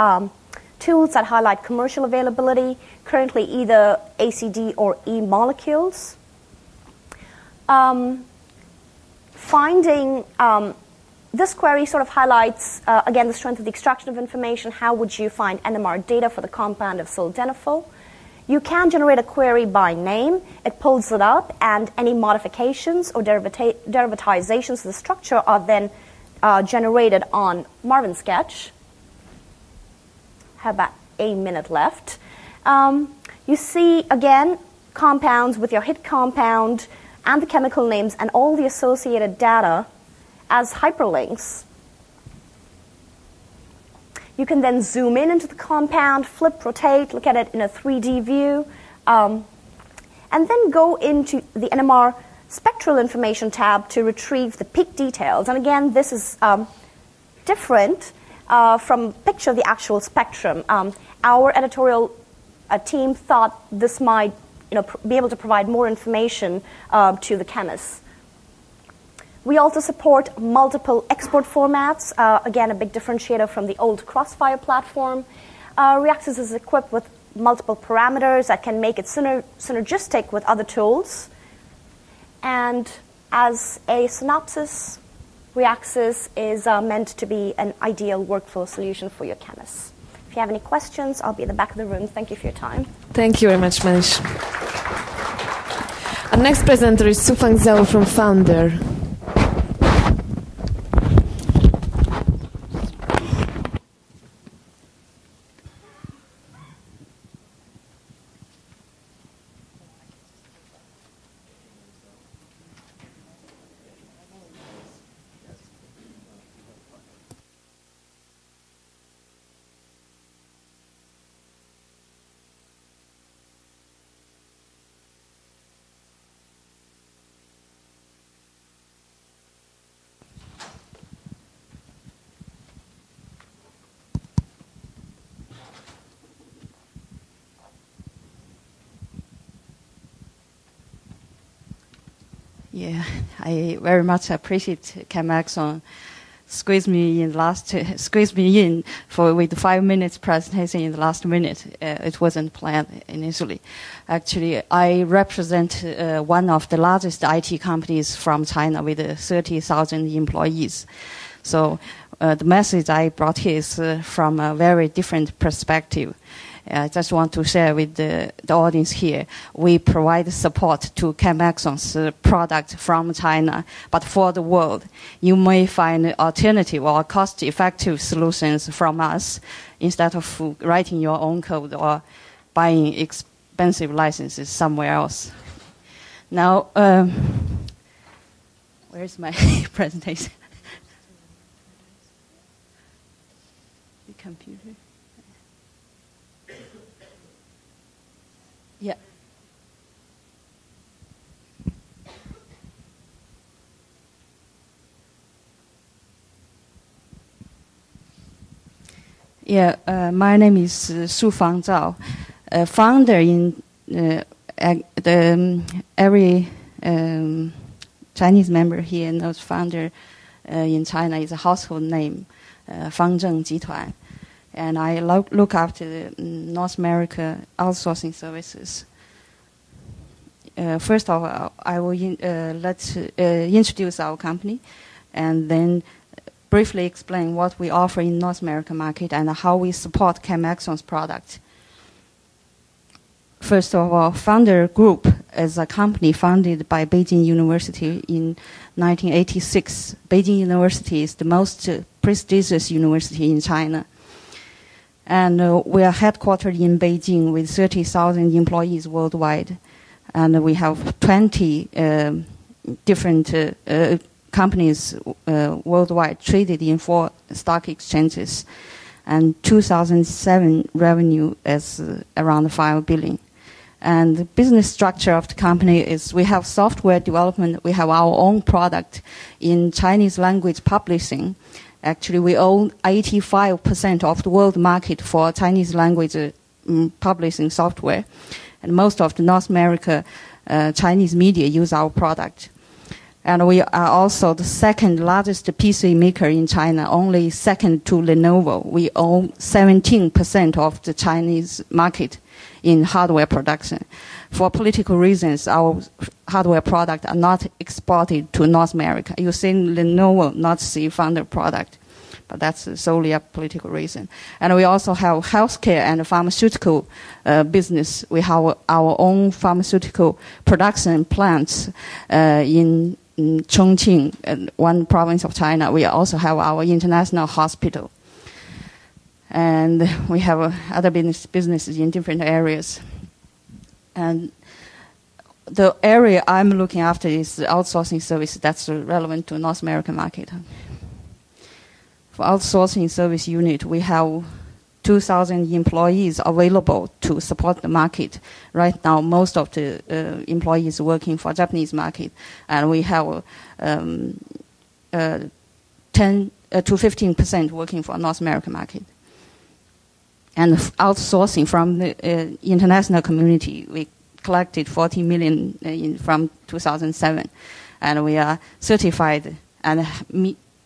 tools that highlight commercial availability, currently either ACD or E molecules. This query sort of highlights, again, the strength of the extraction of information. How would you find NMR data for the compound of sildenafil? You can generate a query by name. It pulls it up, and any modifications or derivatizations of the structure are then generated on Marvin Sketch. Have about a minute left. You see, again, compounds with your hit compound and the chemical names and all the associated data as hyperlinks. You can then zoom in into the compound, flip, rotate, look at it in a 3D view, and then go into the NMR spectral information tab to retrieve the peak details. And again, this is different from picture the actual spectrum. Our editorial team thought this might be able to provide more information to the chemists. We also support multiple export formats, again, a big differentiator from the old Crossfire platform. Reaxys is equipped with multiple parameters that can make it synergistic with other tools. And as a synopsis, Reaxys is meant to be an ideal workflow solution for your chemists. If you have any questions, I'll be at the back of the room. Thank you for your time. Thank you very much, Manish. Our next presenter is Sufang Zhao from Founder. Yeah, I very much appreciate ChemAxon squeeze me in with 5 minutes presentation in the last minute. It wasn't planned initially. Actually, I represent one of the largest IT companies from China with 30,000 employees. So the message I brought here is from a very different perspective. I just want to share with the audience here. We provide support to ChemAxon's product from China, but for the world. You may find alternative or cost-effective solutions from us instead of writing your own code or buying expensive licenses somewhere else. Now, where's my presentation? The computer. Yeah. Yeah, my name is Sufang Zhao. Founder in every Chinese member here knows founder in China is a household name, Fangzheng Jituan. And I look after the North America outsourcing services. First of all, I will introduce our company, and then briefly explain what we offer in North American market and how we support ChemAxon's product. First of all, Founder Group is a company founded by Beijing University in 1986. Beijing University is the most prestigious university in China. And we are headquartered in Beijing with 30,000 employees worldwide. And we have 20 different companies worldwide traded in 4 stock exchanges. And 2007 revenue is around 5 billion. And the business structure of the company is we have software development, we have our own product in Chinese language publishing. Actually, we own 85% of the world market for Chinese language publishing software. And most of the North America Chinese media use our product. And we are also the second largest PC maker in China, only second to Lenovo. We own 17% of the Chinese market in hardware production. For political reasons, our hardware products are not exported to North America. You see Lenovo, not see Founder product, but that's solely a political reason. And we also have healthcare and pharmaceutical business. We have our own pharmaceutical production plants in Chongqing, one province of China. We also have our international hospital. And we have other businesses in different areas. And the area I'm looking after is the outsourcing service that's relevant to North American market. For outsourcing service unit, we have 2,000 employees available to support the market. Right now, most of the employees working for Japanese market, and we have 10 to 15% working for North American market. And outsourcing from the international community, we collected 40 million from 2007, and we are certified and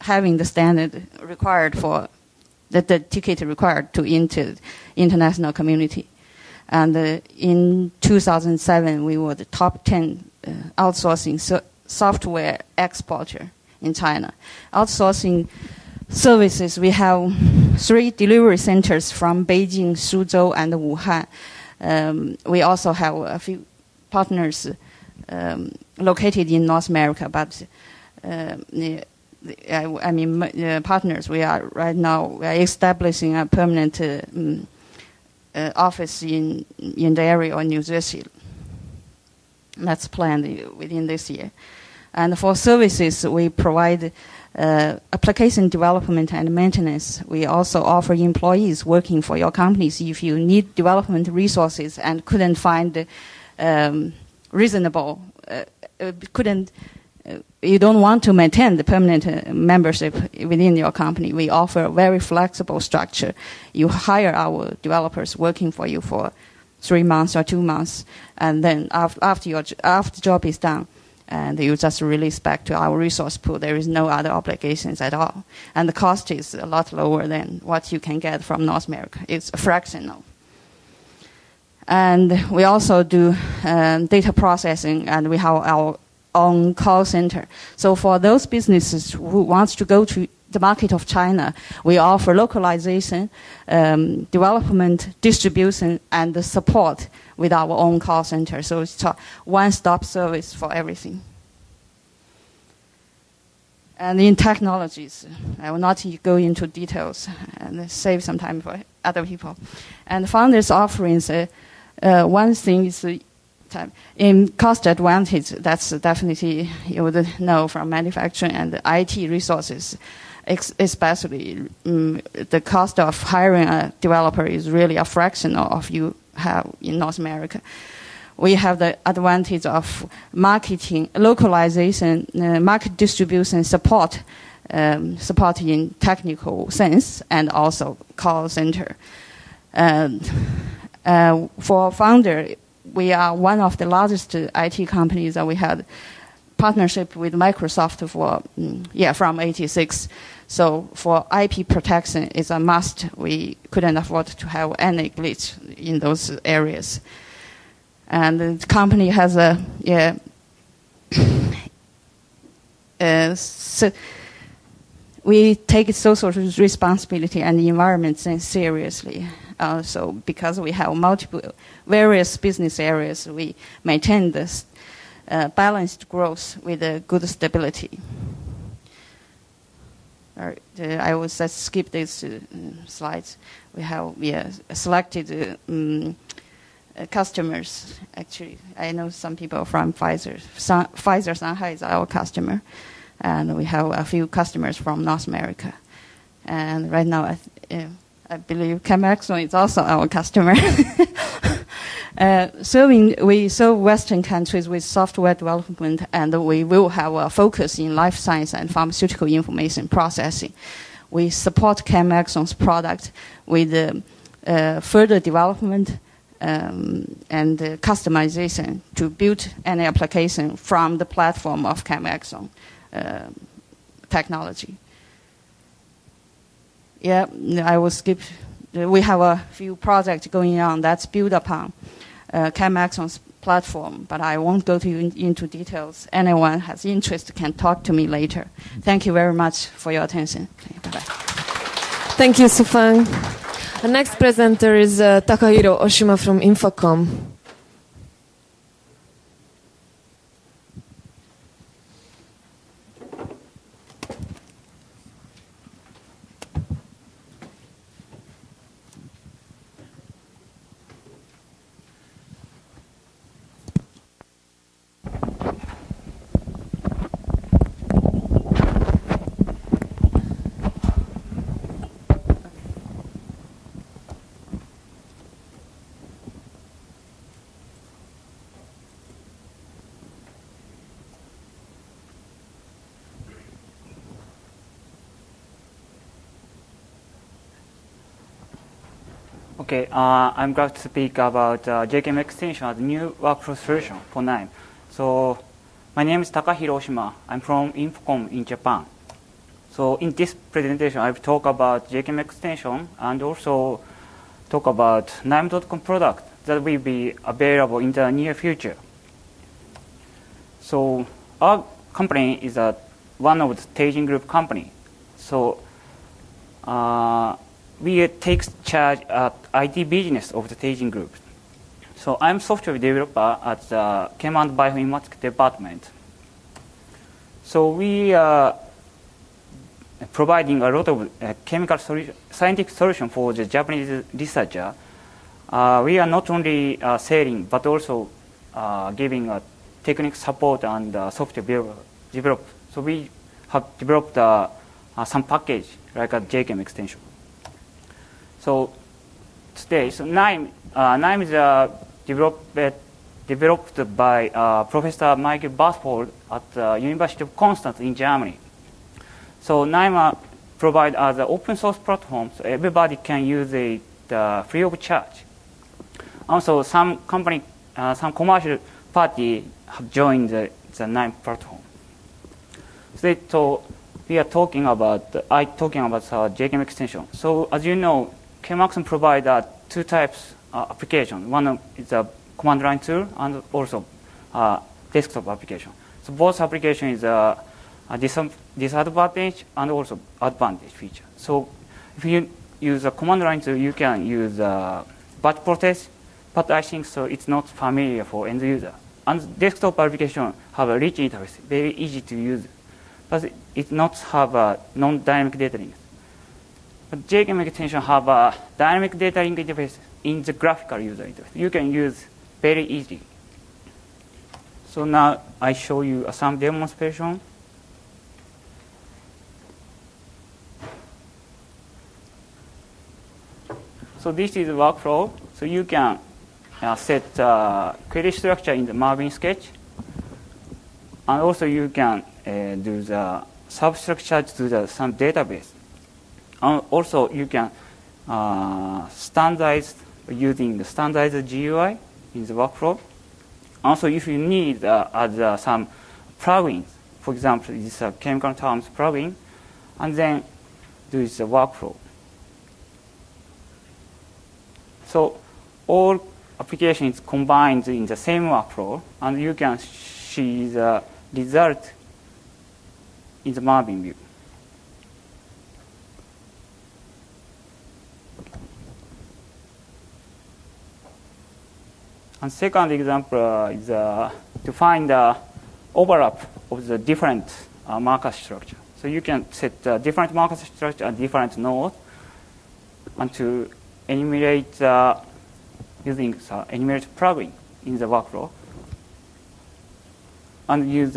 having the standard required for the ticket required to enter international community. And in 2007, we were the top 10 outsourcing software exporter in China. Outsourcing services, we have 3 delivery centers from Beijing, Suzhou, and Wuhan. We also have a few partners located in North America, but partners, we are right now establishing a permanent office in the area of New Jersey. That's planned within this year. And for services, we provide application development and maintenance. We also offer employees working for your companies if you need development resources and couldn't find reasonable, you don't want to maintain the permanent membership within your company. We offer a very flexible structure. You hire our developers working for you for 3 months or 2 months, and then after the job is done, and you just release back to our resource pool. There is no other obligations at all. And the cost is a lot lower than what you can get from North America. It's fractional. And we also do data processing, and we have our own call center. So for those businesses who wants to go to the market of China, we offer localization, development, distribution, and the support with our own call center. So it's a one-stop service for everything. And in technologies, I will not go into details and save some time for other people. And founders' offerings, one thing is in cost advantage. That's definitely you would know from manufacturing and IT resources. Especially the cost of hiring a developer is really a fraction of you have in North America. We have the advantage of marketing, localization, market distribution support, support in technical sense, and also call center. For founder, we are one of the largest IT companies that we had partnership with Microsoft for from '86. So for IP protection is a must. We couldn't afford to have any glitch in those areas. And the company has we take social responsibility and the environment seriously. So because we have various business areas, we maintain this balanced growth with a good stability. I will just skip these slides. We have selected customers. Actually, I know some people from Pfizer. Pfizer Shanghai is our customer, and we have a few customers from North America. And right now, I believe ChemAxon is also our customer. We serve Western countries with software development, and we will have a focus in life science and pharmaceutical information processing. We support ChemAxon's product with further development and customization to build any application from the platform of ChemAxon technology. Yeah, I will skip. We have a few projects going on that's built upon ChemAxon's platform, but I won't go into details. Anyone has interest can talk to me later. Thank you very much for your attention. Okay, bye-bye. Thank you, Sufang. The next presenter is Takahiro Oshima from Infocom. Okay, I'm glad to speak about JKM extension as a new workflow solution for NIME. So, my name is Takahiro Oshima. I'm from Infocom in Japan. So, in this presentation, I've talked about JKM extension and also talk about NIME.com product that will be available in the near future. So, our company is one of the staging group company. So, we take charge at IT business of the staging group. So I'm software developer at the Chem and Bioinformatics department. So we are providing a lot of chemical scientific solution for the Japanese researcher. We are not only selling, but also giving technical support and software develop. So we have developed some package like a JChem extension. So today, so NIME is developed by Professor Michael Basfold at the University of Constance in Germany. So NIME provides as an open source platform, so everybody can use it free of charge. Also, some company, some commercial party have joined the NIME platform. So we are talking about JChem extension. So as you know, ChemAxon provides two types of application. One is a command line tool and also desktop application. So both application is a disadvantage and also advantage feature. So if you use a command line tool, you can use batch process, but I think so it's not familiar for end user. And desktop application have a rich interface, very easy to use, but it not have a non-dynamic data link. But JChem extension have a dynamic data link interface in the graphical user interface. You can use very easily. So now I show you some demonstration. So this is the workflow. So you can set query structure in the Marvin sketch. And also you can do the substructure to some database. And also you can standardize using the standardized GUI in the workflow. Also, if you need some plugins, for example, this chemical terms plugin, and then do the workflow. So all applications combined in the same workflow, and you can see the result in the Marvin view. And second example is to find the overlap of the different Markush structure. So you can set different Markush structure and different nodes, and to enumerate using enumerate plugin in the workflow, and use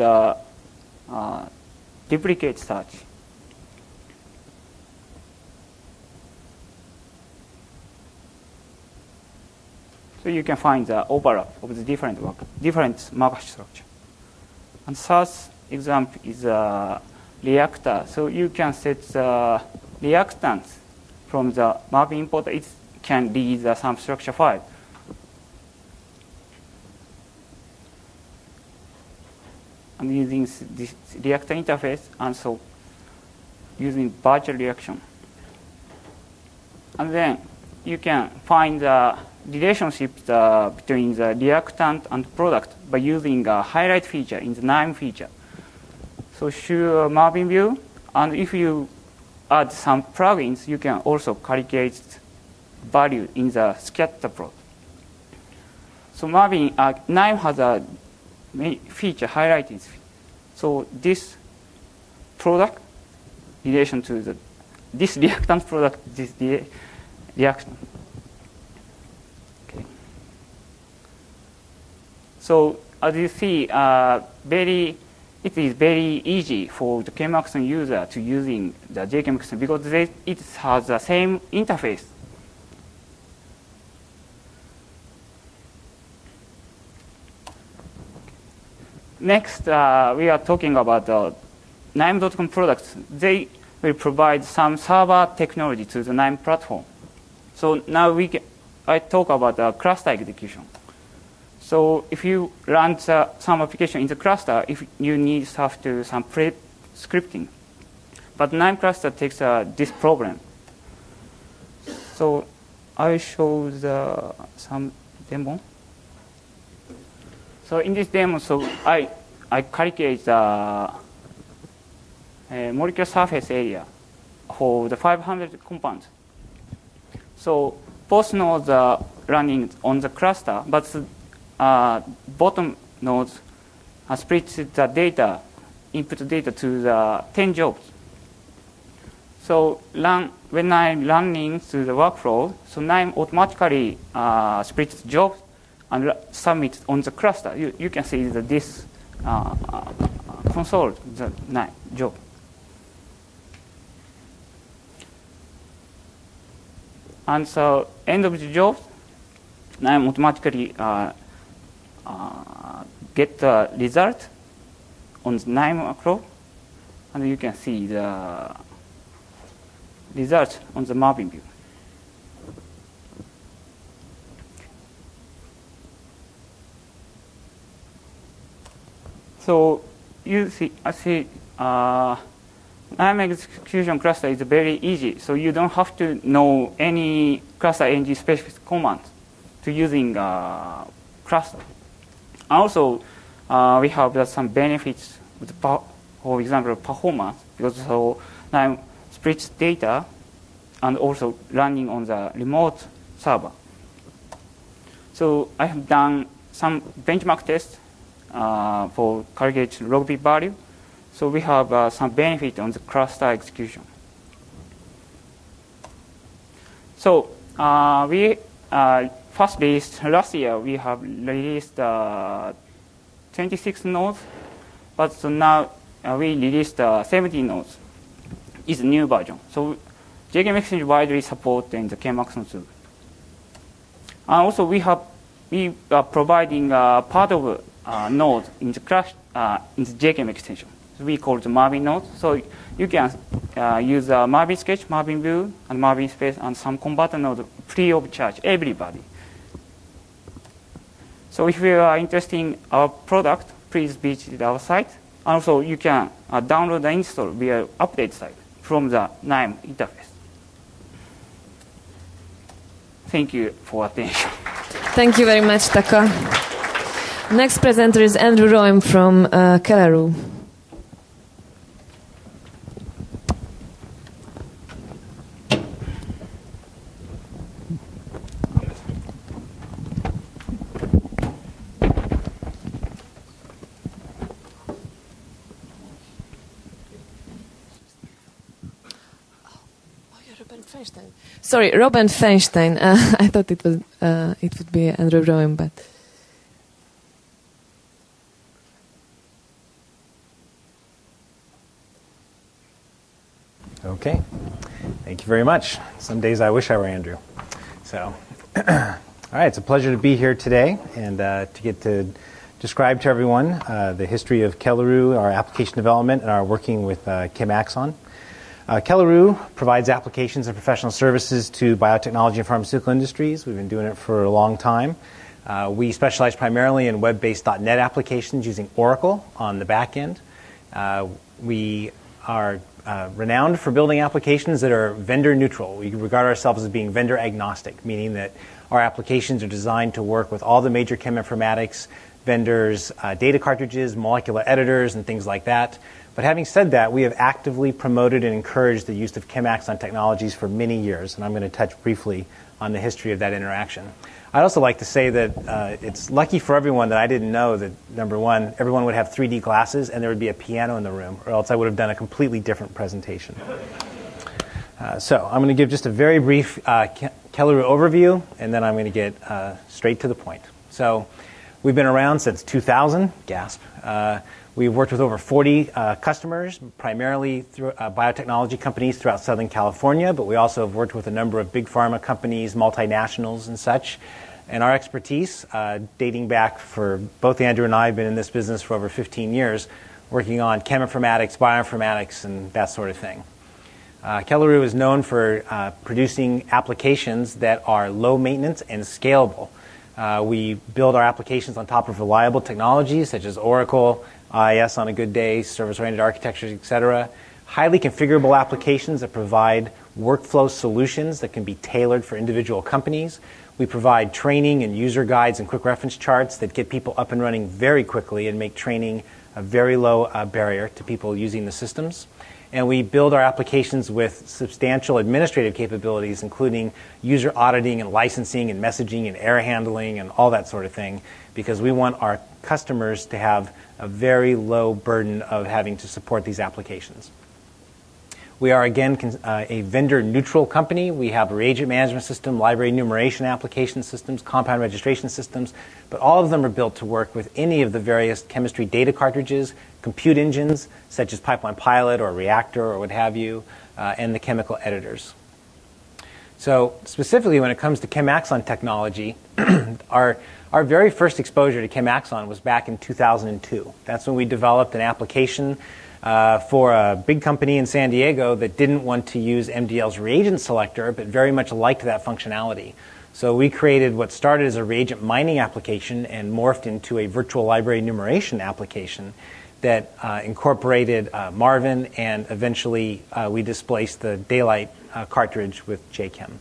duplicate search. So you can find the overlap of the different Markush structure. And third example is a reactor. So you can set the reactants from the Marvin import. It can read some structure file. And using this reactor interface, and so using virtual reaction. And then you can find the relationships between the reactant and product by using a highlight feature in the NIME feature. So show Marvin view, and if you add some plugins, you can also calculate value in the scatter plot. So Marvin, NIME has a feature highlighted. So this product relation to this reactant product, this reaction. Okay. So as you see, it is very easy for the ChemAxon user to using the JChem extension because it has the same interface. Next, we are talking about the NIME.com products. They will provide some server technology to the NIME platform. So now I talk about cluster execution. So if you run some application in the cluster, if you need stuff to some pre-scripting. But NIME cluster takes this problem. So I show some demo. So in this demo, so I calculate the molecular surface area for the 500 compounds. So both nodes are running on the cluster, but bottom nodes split the data, input data to the 10 jobs. So when I'm running through the workflow, so NIME automatically splits the jobs and submits on the cluster. You can see that this console, the NIME job. And so end of the job, NIME automatically get the result on the NIME macro, and you can see the result on the mapping view. So you see, I see NIME execution cluster is very easy. So you don't have to know any cluster ng specific command to using cluster. Also, we have some benefits with, for example, performance, because so NIME splits data and also running on the remote server. So I have done some benchmark tests for calculate log bit value. So we have some benefit on the cluster execution. So we first released last year. We have released 26 nodes, but so now we released 17 nodes. It's a new version. So JChem Exchange widely supported in the ChemAxon tool. And also we are providing part of node in the JChem extension. So we call it the Marvin node. So you can use Marvin Sketch, Marvin View, and Marvin Space, and some converter node free of charge, everybody. So if you are interested in our product, please visit our site. And also you can download and install via update site from the NIME interface. Thank you for attention. Thank you very much, Taka. Next presenter is Andrew Roym from Kelaroo. Sorry, Robin Feinstein. I thought it would be Andrew Roym, but okay. Thank you very much. Some days I wish I were Andrew. So, all right, it's a pleasure to be here today and to get to describe to everyone the history of Kelaroo, our application development, and our working with ChemAxon. Kelaroo provides applications and professional services to biotechnology and pharmaceutical industries. We've been doing it for a long time. We specialize primarily in web-based .NET applications using Oracle on the back end. We are renowned for building applications that are vendor neutral. We regard ourselves as being vendor agnostic, meaning that our applications are designed to work with all the major cheminformatics vendors, data cartridges, molecular editors, and things like that. But having said that, we have actively promoted and encouraged the use of ChemAxon technologies for many years, and I'm going to touch briefly on the history of that interaction. I'd also like to say that it's lucky for everyone that I didn't know that, number one, everyone would have 3D glasses and there would be a piano in the room, or else I would have done a completely different presentation. So I'm going to give just a very brief Kelaroo overview, and then I'm going to get straight to the point. So we've been around since 2000, gasp. We've worked with over 40 customers, primarily through biotechnology companies throughout Southern California, but we also have worked with a number of big pharma companies, multinationals and such. And our expertise, dating back for both Andrew and I have been in this business for over 15 years, working on cheminformatics, bioinformatics, and that sort of thing. Kelaroo is known for producing applications that are low maintenance and scalable. We build our applications on top of reliable technologies such as Oracle, IIS on a good day, service-oriented architectures, etc. Highly configurable applications that provide workflow solutions that can be tailored for individual companies. We provide training and user guides and quick reference charts that get people up and running very quickly and make training a very low barrier to people using the systems. And we build our applications with substantial administrative capabilities, including user auditing and licensing and messaging and error handling and all that sort of thing, because we want our customers to have a very low burden of having to support these applications. We are, again, a vendor-neutral company. We have a reagent management system, library enumeration application systems, compound registration systems, but all of them are built to work with any of the various chemistry data cartridges, compute engines, such as Pipeline Pilot or Reactor or what have you, and the chemical editors. So specifically when it comes to ChemAxon technology, our very first exposure to ChemAxon was back in 2002. That's when we developed an application for a big company in San Diego that didn't want to use MDL's reagent selector, but very much liked that functionality. So we created what started as a reagent mining application and morphed into a virtual library enumeration application that incorporated Marvin, and eventually we displaced the Daylight cartridge with JChem.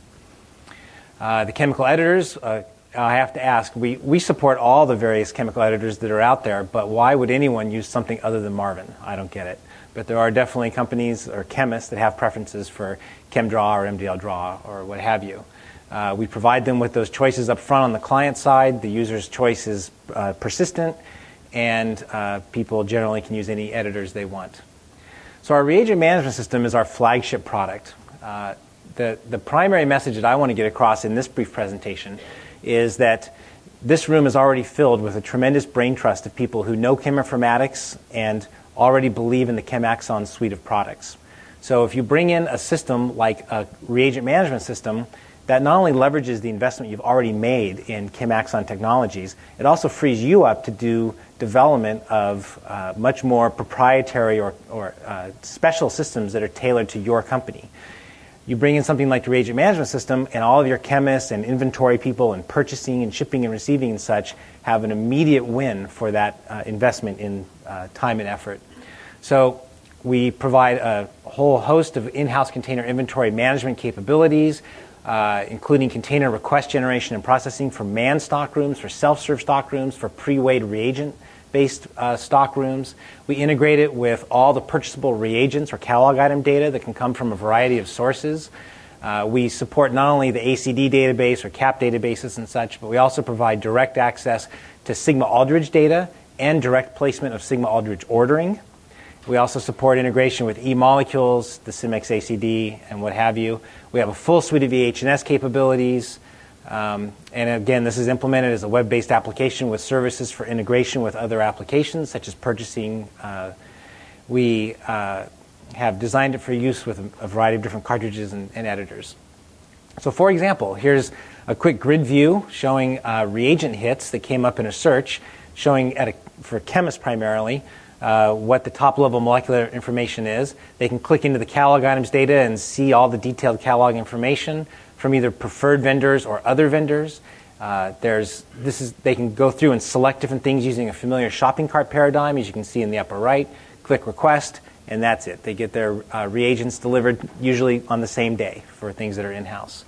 The chemical editors, I have to ask, we support all the various chemical editors that are out there, but why would anyone use something other than Marvin? I don't get it. But there are definitely companies or chemists that have preferences for ChemDraw or MDLDraw or what have you. We provide them with those choices up front on the client side. The user's choice is persistent, and people generally can use any editors they want. So our reagent management system is our flagship product. The primary message that I want to get across in this brief presentation is that this room is already filled with a tremendous brain trust of people who know cheminformatics and already believe in the ChemAxon suite of products. So if you bring in a system like a reagent management system that not only leverages the investment you've already made in ChemAxon technologies, it also frees you up to do development of much more proprietary or special systems that are tailored to your company. You bring in something like the reagent management system, and all of your chemists and inventory people and purchasing and shipping and receiving and such have an immediate win for that investment in time and effort. So we provide a whole host of in-house container inventory management capabilities, including container request generation and processing for manned stockrooms, for self-serve stockrooms, for pre-weighed reagent-based stockrooms. We integrate it with all the purchasable reagents or catalog item data that can come from a variety of sources. We support not only the ACD database or CAP databases and such, but we also provide direct access to Sigma-Aldrich data and direct placement of Sigma-Aldrich ordering. We also support integration with e-molecules, the Simex ACD, and what have you. We have a full suite of EH&S capabilities. And again, this is implemented as a web-based application with services for integration with other applications, such as purchasing. We have designed it for use with a variety of different cartridges and editors. So for example, here's a quick grid view showing reagent hits that came up in a search, showing for chemists primarily, what the top-level molecular information is. They can click into the catalog items data and see all the detailed catalog information from either preferred vendors or other vendors. They can go through and select different things using a familiar shopping cart paradigm, as you can see in the upper right. Click request, and that's it. They get their reagents delivered usually on the same day for things that are in-house.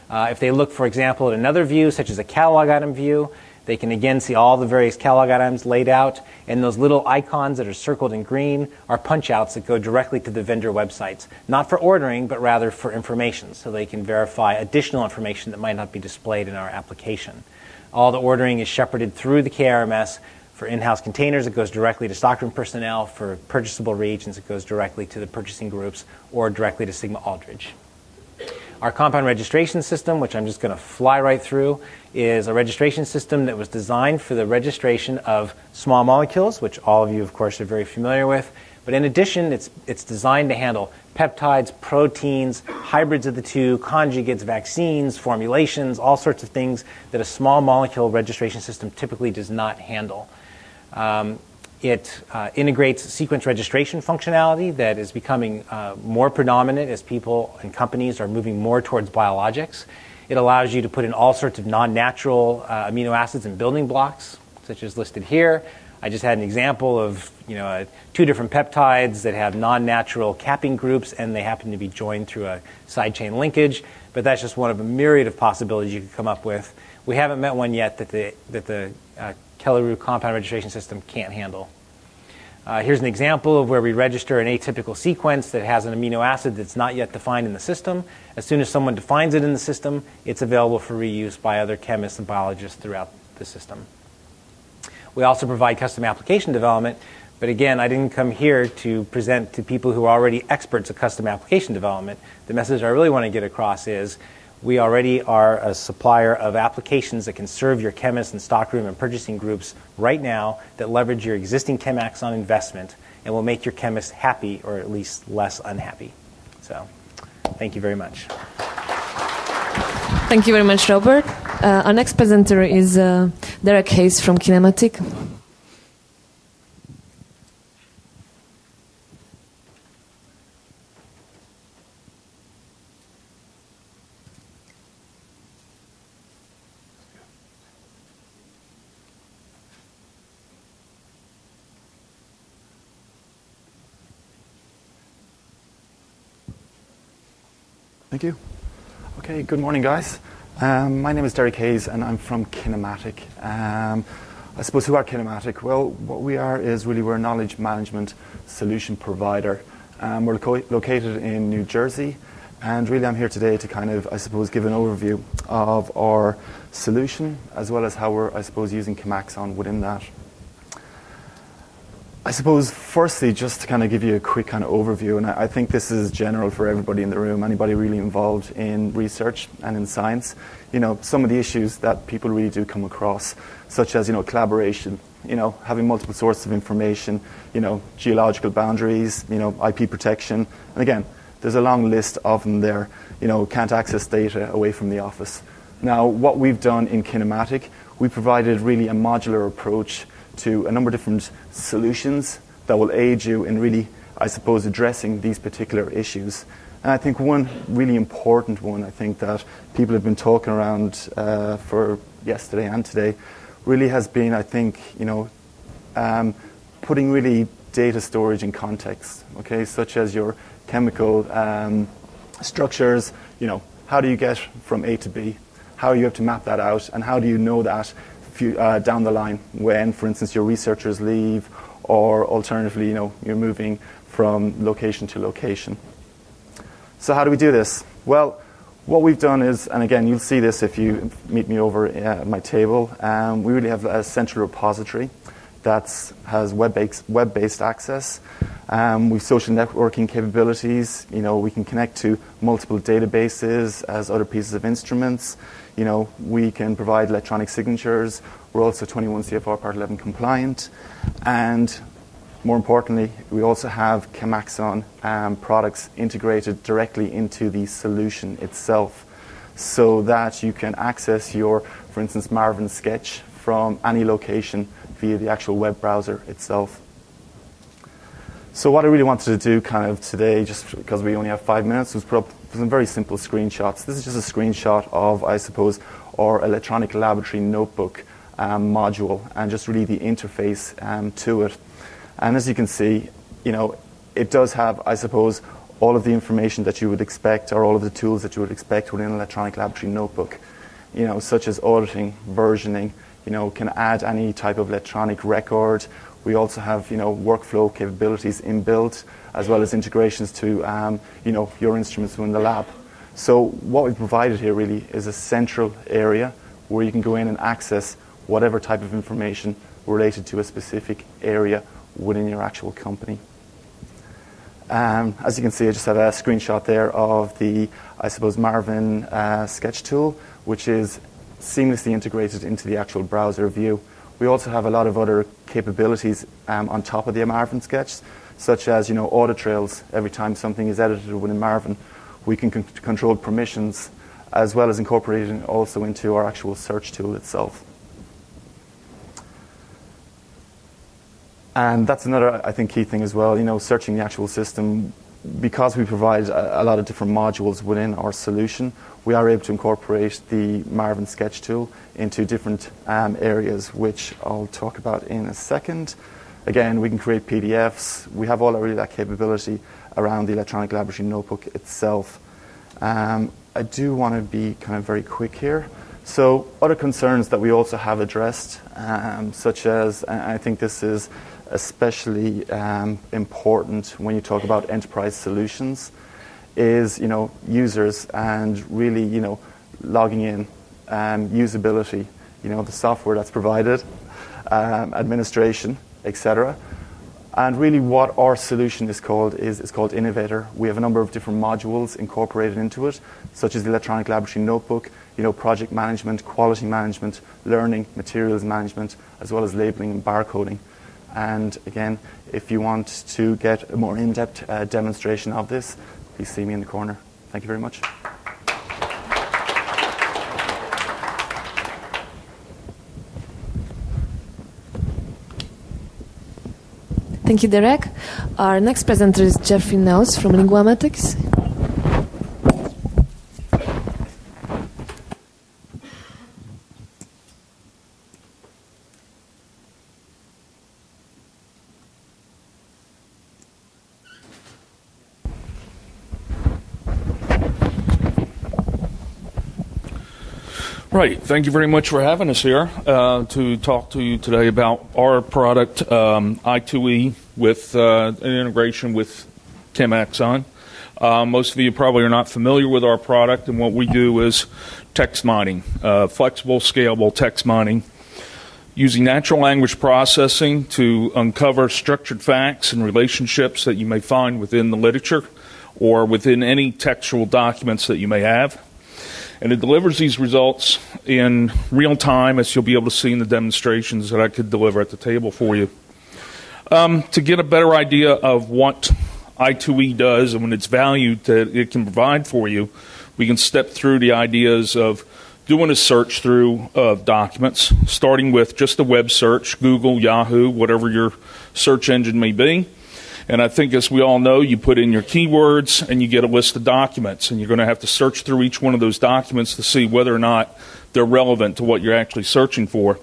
If they look, for example, at another view, such as a catalog item view, they can again see all the various catalog items laid out, and those little icons that are circled in green are punch-outs that go directly to the vendor websites, not for ordering, but rather for information, so they can verify additional information that might not be displayed in our application. All the ordering is shepherded through the KRMS. For in-house containers, it goes directly to stockroom personnel. For purchasable reagents, it goes directly to the purchasing groups or directly to Sigma-Aldrich. Our compound registration system, which I'm just going to fly right through, is a registration system that was designed for the registration of small molecules, which all of you, of course, are very familiar with. But in addition, it's designed to handle peptides, proteins, hybrids of the two, conjugates, vaccines, formulations, all sorts of things that a small molecule registration system typically does not handle. It integrates sequence registration functionality that is becoming more predominant as people and companies are moving more towards biologics. It allows you to put in all sorts of non-natural amino acids and building blocks, such as listed here. I just had an example of 2 different peptides that have non-natural capping groups, and they happen to be joined through a side chain linkage. But that's just one of a myriad of possibilities you could come up with. We haven't met one yet that the Kelaroo compound registration system can't handle. Here's an example of where we register an atypical sequence that has an amino acid that's not yet defined in the system. As soon as someone defines it in the system, it's available for reuse by other chemists and biologists throughout the system. We also provide custom application development, but again, I didn't come here to present to people who are already experts at custom application development. The message I really want to get across is we already are a supplier of applications that can serve your chemists and stockroom and purchasing groups right now that leverage your existing ChemAxon investment and will make your chemists happy or at least less unhappy. So, thank you very much. Thank you very much, Robert. Our next presenter is Derek Hayes from Kinematic. Thank you. Okay, good morning, guys. My name is Derek Hayes, and I'm from Kinematic. I suppose who are Kinematic? Well, what we are is really we're a knowledge management solution provider. We're located in New Jersey, and really I'm here today to kind of, I suppose, give an overview of our solution, as well as how we're, I suppose, using ChemAxon within that. I suppose, firstly, just to kind of give you a quick kind of overview, and I think this is general for everybody in the room, anybody really involved in research and in science, you know, some of the issues that people really do come across, such as, you know, collaboration, you know, having multiple sources of information, you know, geological boundaries, you know, IP protection, and again, there's a long list of them there, you know, can't access data away from the office. Now, what we've done in Kinematic, we provided really a modular approach to a number of different solutions that will aid you in really, I suppose, addressing these particular issues. And I think one really important one, I think, that people have been talking around for yesterday and today really has been, I think, you know, putting really data storage in context, okay, such as your chemical structures, you know, how do you get from A to B? How do you have to map that out? And how do you know that down the line when, for instance, your researchers leave, or alternatively, you know, you're moving from location to location. So how do we do this? Well, what we've done is, and again, you'll see this if you meet me over at my table, we really have a central repository that has web-based access. We've social networking capabilities. You know, we can connect to multiple databases as other pieces of instruments. You know, we can provide electronic signatures. We're also 21 CFR Part 11 compliant. And more importantly, we also have ChemAxon products integrated directly into the solution itself, so that you can access your, for instance, Marvin sketch from any location via the actual web browser itself. So what I really wanted to do kind of today, just because we only have 5 minutes, was put up some very simple screenshots. This is just a screenshot of, I suppose, our electronic laboratory notebook module, and just really the interface to it. And as you can see, you know, it does have, I suppose, all of the information that you would expect, or all of the tools that you would expect within an electronic laboratory notebook, you know, such as auditing, versioning, you know, can add any type of electronic record. We also have, you know, workflow capabilities inbuilt, as well as integrations to, you know, your instruments within the lab. So what we've provided here really is a central area where you can go in and access whatever type of information related to a specific area within your actual company. As you can see, I just have a screenshot there of the, I suppose, Marvin sketch tool, which is seamlessly integrated into the actual browser view. We also have a lot of other capabilities on top of the Marvin sketch, such as, you know, audit trails. Every time something is edited within Marvin, we can control permissions, as well as incorporating also into our actual search tool itself. And that's another, I think, key thing as well, you know, searching the actual system. Because we provide a lot of different modules within our solution, we are able to incorporate the Marvin sketch tool into different areas, which I'll talk about in a second. Again, we can create PDFs. We have all already that capability around the electronic laboratory notebook itself. I do want to be kind of very quick here. So other concerns that we also have addressed, such as, and I think this is especially important when you talk about enterprise solutions, is users and really logging in, usability, the software that's provided, administration, etc. And really what our solution is called is called Innovator. We have a number of different modules incorporated into it, such as the electronic laboratory notebook, project management, quality management, learning, materials management, as well as labeling and barcoding. And again, if you want to get a more in-depth demonstration of this, please see me in the corner. Thank you very much. Thank you, Derek. Our next presenter is Jeffrey Nels from Linguamatics. Right. Thank you very much for having us here to talk to you today about our product, I2E, with an integration with ChemAxon. Most of you probably are not familiar with our product, and what we do is text mining, flexible, scalable text mining, using natural language processing to uncover structured facts and relationships that you may find within the literature or within any textual documents that you may have. And it delivers these results in real time, as you'll be able to see in the demonstrations that I could deliver at the table for you. To get a better idea of what I2E does and its value that it can provide for you, we can step through the ideas of doing a search through of documents, starting with just a web search, Google, Yahoo, whatever your search engine may be. And I think, as we all know, you put in your keywords and you get a list of documents, and you're going to have to search through each one of those documents to see whether or not they're relevant to what you're actually searching for.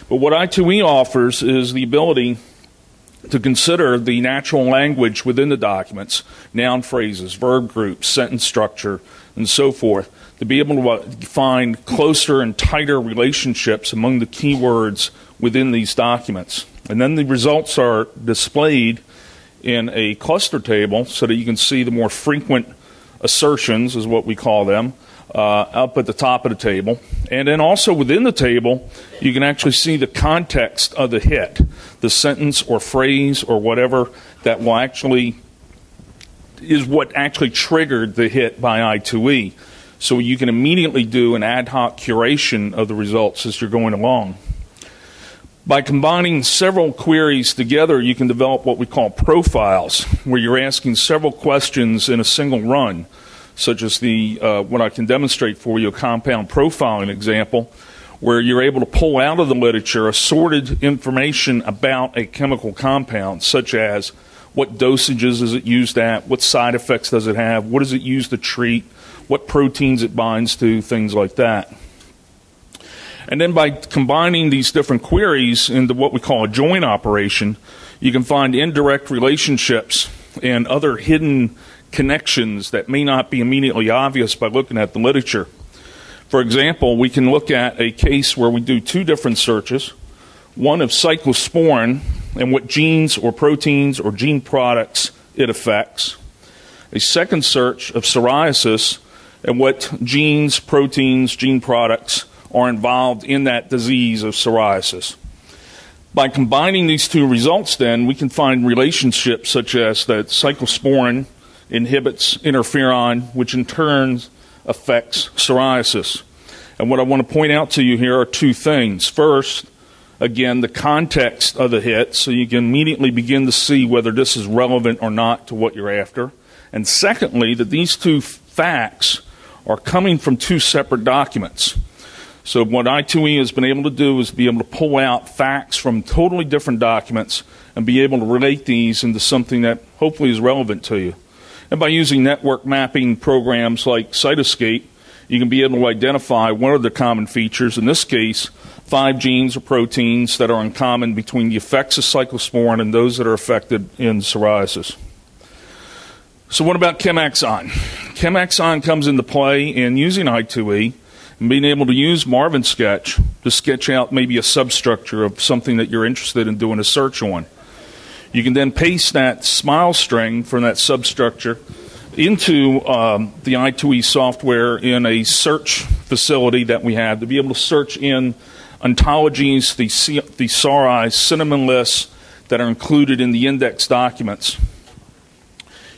But what I2E offers is the ability to consider the natural language within the documents, noun phrases, verb groups, sentence structure, and so forth, to be able to find closer and tighter relationships among the keywords within these documents. And then the results are displayed in a cluster table so that you can see the more frequent assertions, is what we call them, up at the top of the table. And then also within the table, you can actually see the context of the hit, the sentence or phrase or whatever that will actually is what actually triggered the hit by I2E. So you can immediately do an ad hoc curation of the results as you're going along. By combining several queries together, you can develop what we call profiles, where you're asking several questions in a single run, such as the what I can demonstrate for you, a compound profiling example, where you're able to pull out of the literature assorted information about a chemical compound, such as what dosages is it used at, what side effects does it have, what is it used to treat, what proteins it binds to, things like that. And then by combining these different queries into what we call a join operation, you can find indirect relationships and other hidden connections that may not be immediately obvious by looking at the literature. For example, we can look at a case where we do two different searches, one of cyclosporin and what genes or proteins or gene products it affects, a second search of psoriasis and what genes, proteins, gene products are involved in that disease of psoriasis. By combining these two results, then, we can find relationships such as that cyclosporin inhibits interferon, which in turn affects psoriasis. And what I want to point out to you here are two things. First, again, the context of the hit, so you can immediately begin to see whether this is relevant or not to what you're after. And secondly, that these two facts are coming from two separate documents. So what I2E has been able to do is be able to pull out facts from totally different documents and be able to relate these into something that hopefully is relevant to you. And by using network mapping programs like Cytoscape, you can be able to identify one of the common features, in this case, 5 genes or proteins that are in common between the effects of cyclosporin and those that are affected in psoriasis. So what about ChemAxon? ChemAxon comes into play in using I2E and being able to use Marvin Sketch to sketch out maybe a substructure of something that you're interested in doing a search on. You can then paste that smile string from that substructure into the I2E software in a search facility that we have to be able to search in ontologies, thesauri, synonym lists that are included in the index documents.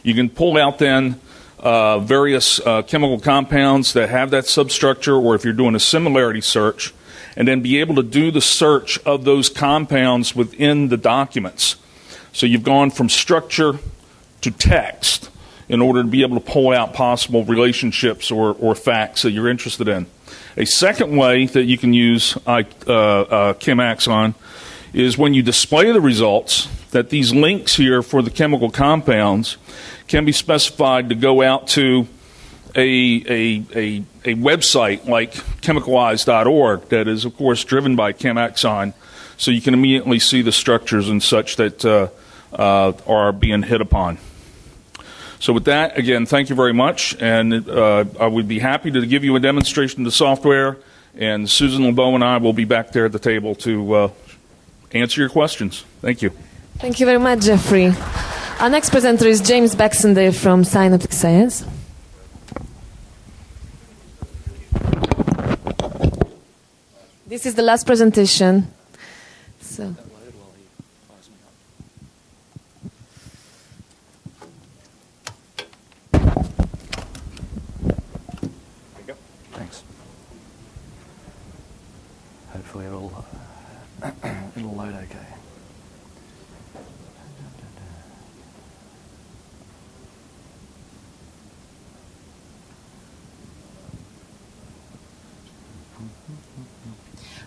You can pull out then various chemical compounds that have that substructure, or if you're doing a similarity search, and then be able to do the search of those compounds within the documents. So you've gone from structure to text in order to be able to pull out possible relationships or facts that you're interested in. A second way that you can use ChemAxon is when you display the results, that these links here for the chemical compounds can be specified to go out to a website like chemicalize.org that is, of course, driven by ChemAxon, so you can immediately see the structures and such that are being hit upon. So with that, again, thank you very much, and I would be happy to give you a demonstration of the software, and Susan LeBeau and I will be back there at the table to answer your questions. Thank you. Thank you very much, Jeffrey. Our next presenter is James Baxendale from Synaptic Science. This is the last presentation. So. Hopefully it'll load okay.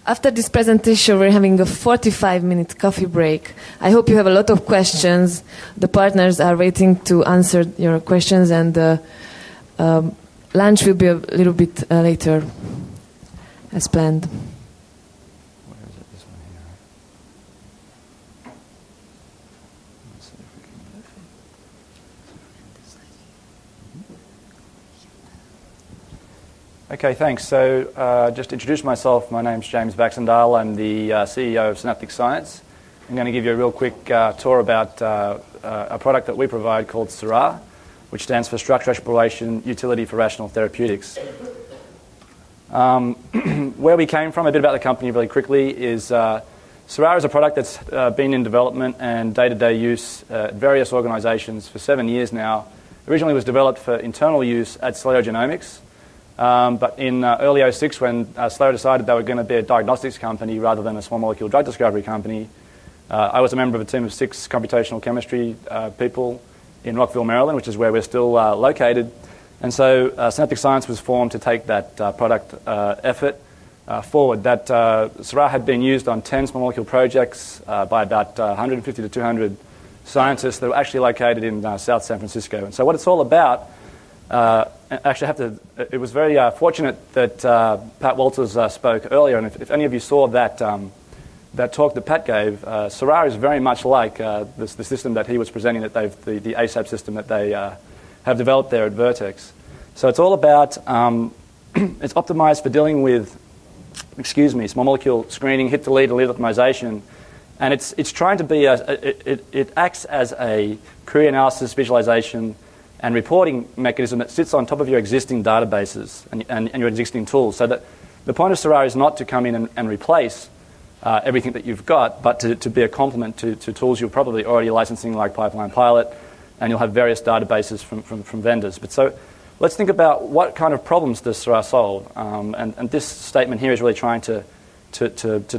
After this presentation, we're having a 45-minute coffee break. I hope you have a lot of questions. The partners are waiting to answer your questions, and lunch will be a little bit later, as planned. Okay, thanks. So just to introduce myself, my name's James Baxendale. I'm the CEO of Synaptic Science. I'm going to give you a real quick tour about a product that we provide called SIRA, which stands for Structure Exploration Utility for Rational Therapeutics. Where we came from, a bit about the company really quickly, is SIRA is a product that's been in development and day-to-day use at various organizations for 7 years now. Originally was developed for internal use at Celero Genomics. But in early 2006, when Celero decided they were going to be a diagnostics company rather than a small molecule drug discovery company, I was a member of a team of 6 computational chemistry people in Rockville, Maryland, which is where we're still located. And so Synaptic Science was formed to take that product effort forward. That SIRA had been used on 10 small molecule projects by about 150 to 200 scientists that were actually located in South San Francisco. And so what it's all about, actually, it was very fortunate that Pat Walters spoke earlier, and if any of you saw that talk that Pat gave, SIRA is very much like the system that he was presenting, that the ASAP system that they have developed there at Vertex. So it's all about, it's optimized for dealing with, small molecule screening, hit delete optimization, and it's trying to be, it acts as a query analysis, visualization, and reporting mechanism that sits on top of your existing databases and your existing tools. So that the point of SIRA is not to come in and replace everything that you've got, but to be a complement to tools you're probably already licensing, like Pipeline Pilot, and you'll have various databases from vendors. But so let's think about what kind of problems does SIRA solve. And this statement here is really trying to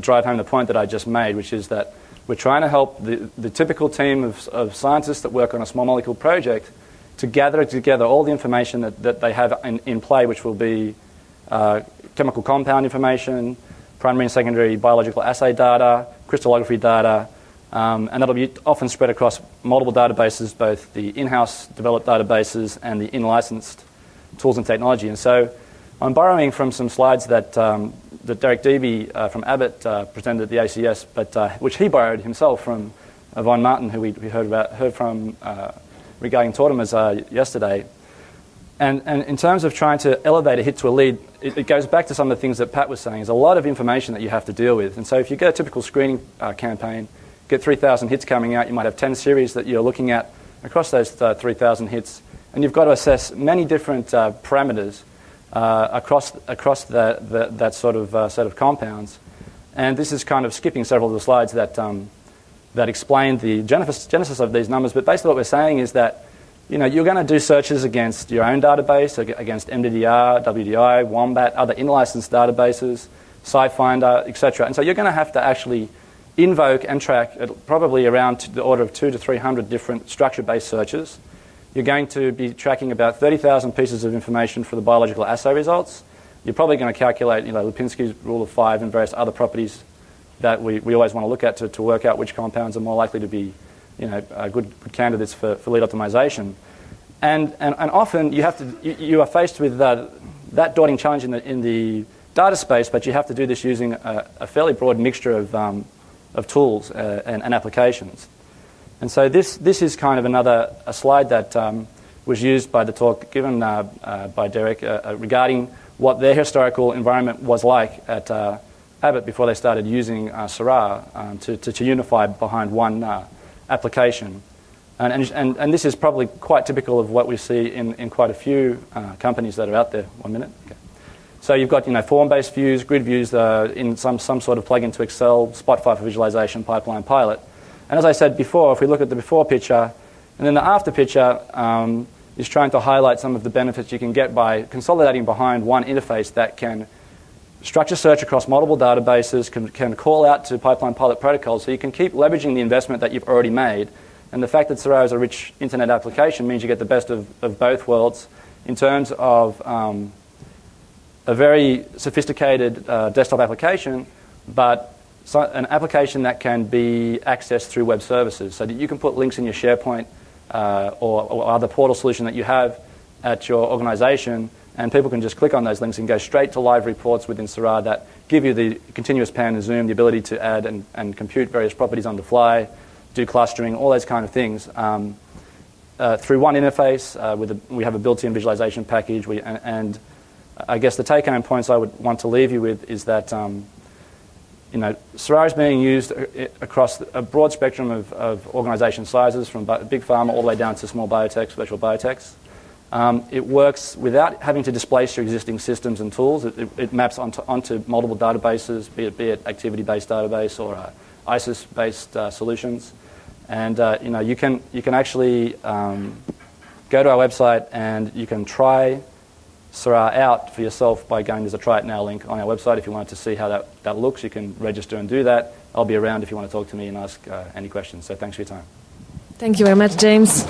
drive home the point that I just made, which is that we're trying to help the typical team of scientists that work on a small molecule project to gather together all the information that they have in play, which will be chemical compound information, primary and secondary biological assay data, crystallography data, and that'll be often spread across multiple databases, both the in-house developed databases and the in-licensed tools and technology. And so I'm borrowing from some slides that Derek Deeby from Abbott presented at the ACS, but which he borrowed himself from Von Martin, who we heard from regarding tautomers yesterday. And in terms of trying to elevate a hit to a lead, it goes back to some of the things that Pat was saying. There's a lot of information that you have to deal with. And so if you get a typical screening campaign, get 3,000 hits coming out, you might have 10 series that you're looking at across those 3,000 hits. And you've got to assess many different parameters across that sort of set of compounds. And this is kind of skipping several of the slides that explain the genesis of these numbers. But basically what we're saying is that you're going to do searches against your own database, against MDDR, WDI, Wombat, other in-licensed databases, SciFinder, etc. And so you're going to have to actually invoke and track probably around the order of 200 to 300 different structure-based searches. You're going to be tracking about 30,000 pieces of information for the biological assay results. You're probably going to calculate Lipinski's rule of 5 and various other properties that we always want to look at to work out which compounds are more likely to be good candidates for lead optimization. And often you are faced with that daunting challenge in the data space, but you have to do this using a fairly broad mixture of tools and applications. And so this is kind of a slide that was used by the talk given by Derek regarding what their historical environment was like at Abbott before they started using Seurar to unify behind one application. And this is probably quite typical of what we see in quite a few companies that are out there. 1 minute. Okay. So you've got form-based views, grid views in some sort of plug into Excel, spot file for visualization, pipeline, pilot. And as I said before, if we look at the before picture, and then the after picture is trying to highlight some of the benefits you can get by consolidating behind one interface that can structure search across multiple databases, can call out to pipeline pilot protocols, so you can keep leveraging the investment that you've already made. And the fact that Seurar is a rich internet application means you get the best of both worlds in terms of a very sophisticated desktop application, but an application that can be accessed through web services, so that you can put links in your SharePoint or other portal solution that you have at your organization, and people can just click on those links and go straight to live reports within Seurar that give you the continuous pan and zoom, the ability to add and compute various properties on the fly, do clustering, all those kind of things. Through one interface, we have a built-in visualization package, and I guess the take-home points I would want to leave you with is that Seurar is being used across a broad spectrum of organization sizes, from big pharma all the way down to small biotechs, virtual biotechs. It works without having to displace your existing systems and tools. It maps onto multiple databases, be it activity-based database or ISIS-based solutions. And you can actually go to our website and you can try Seurar out for yourself by going, there's a Try It Now link on our website. If you wanted to see how that looks, you can register and do that. I'll be around if you want to talk to me and ask any questions. So thanks for your time. Thank you very much, James.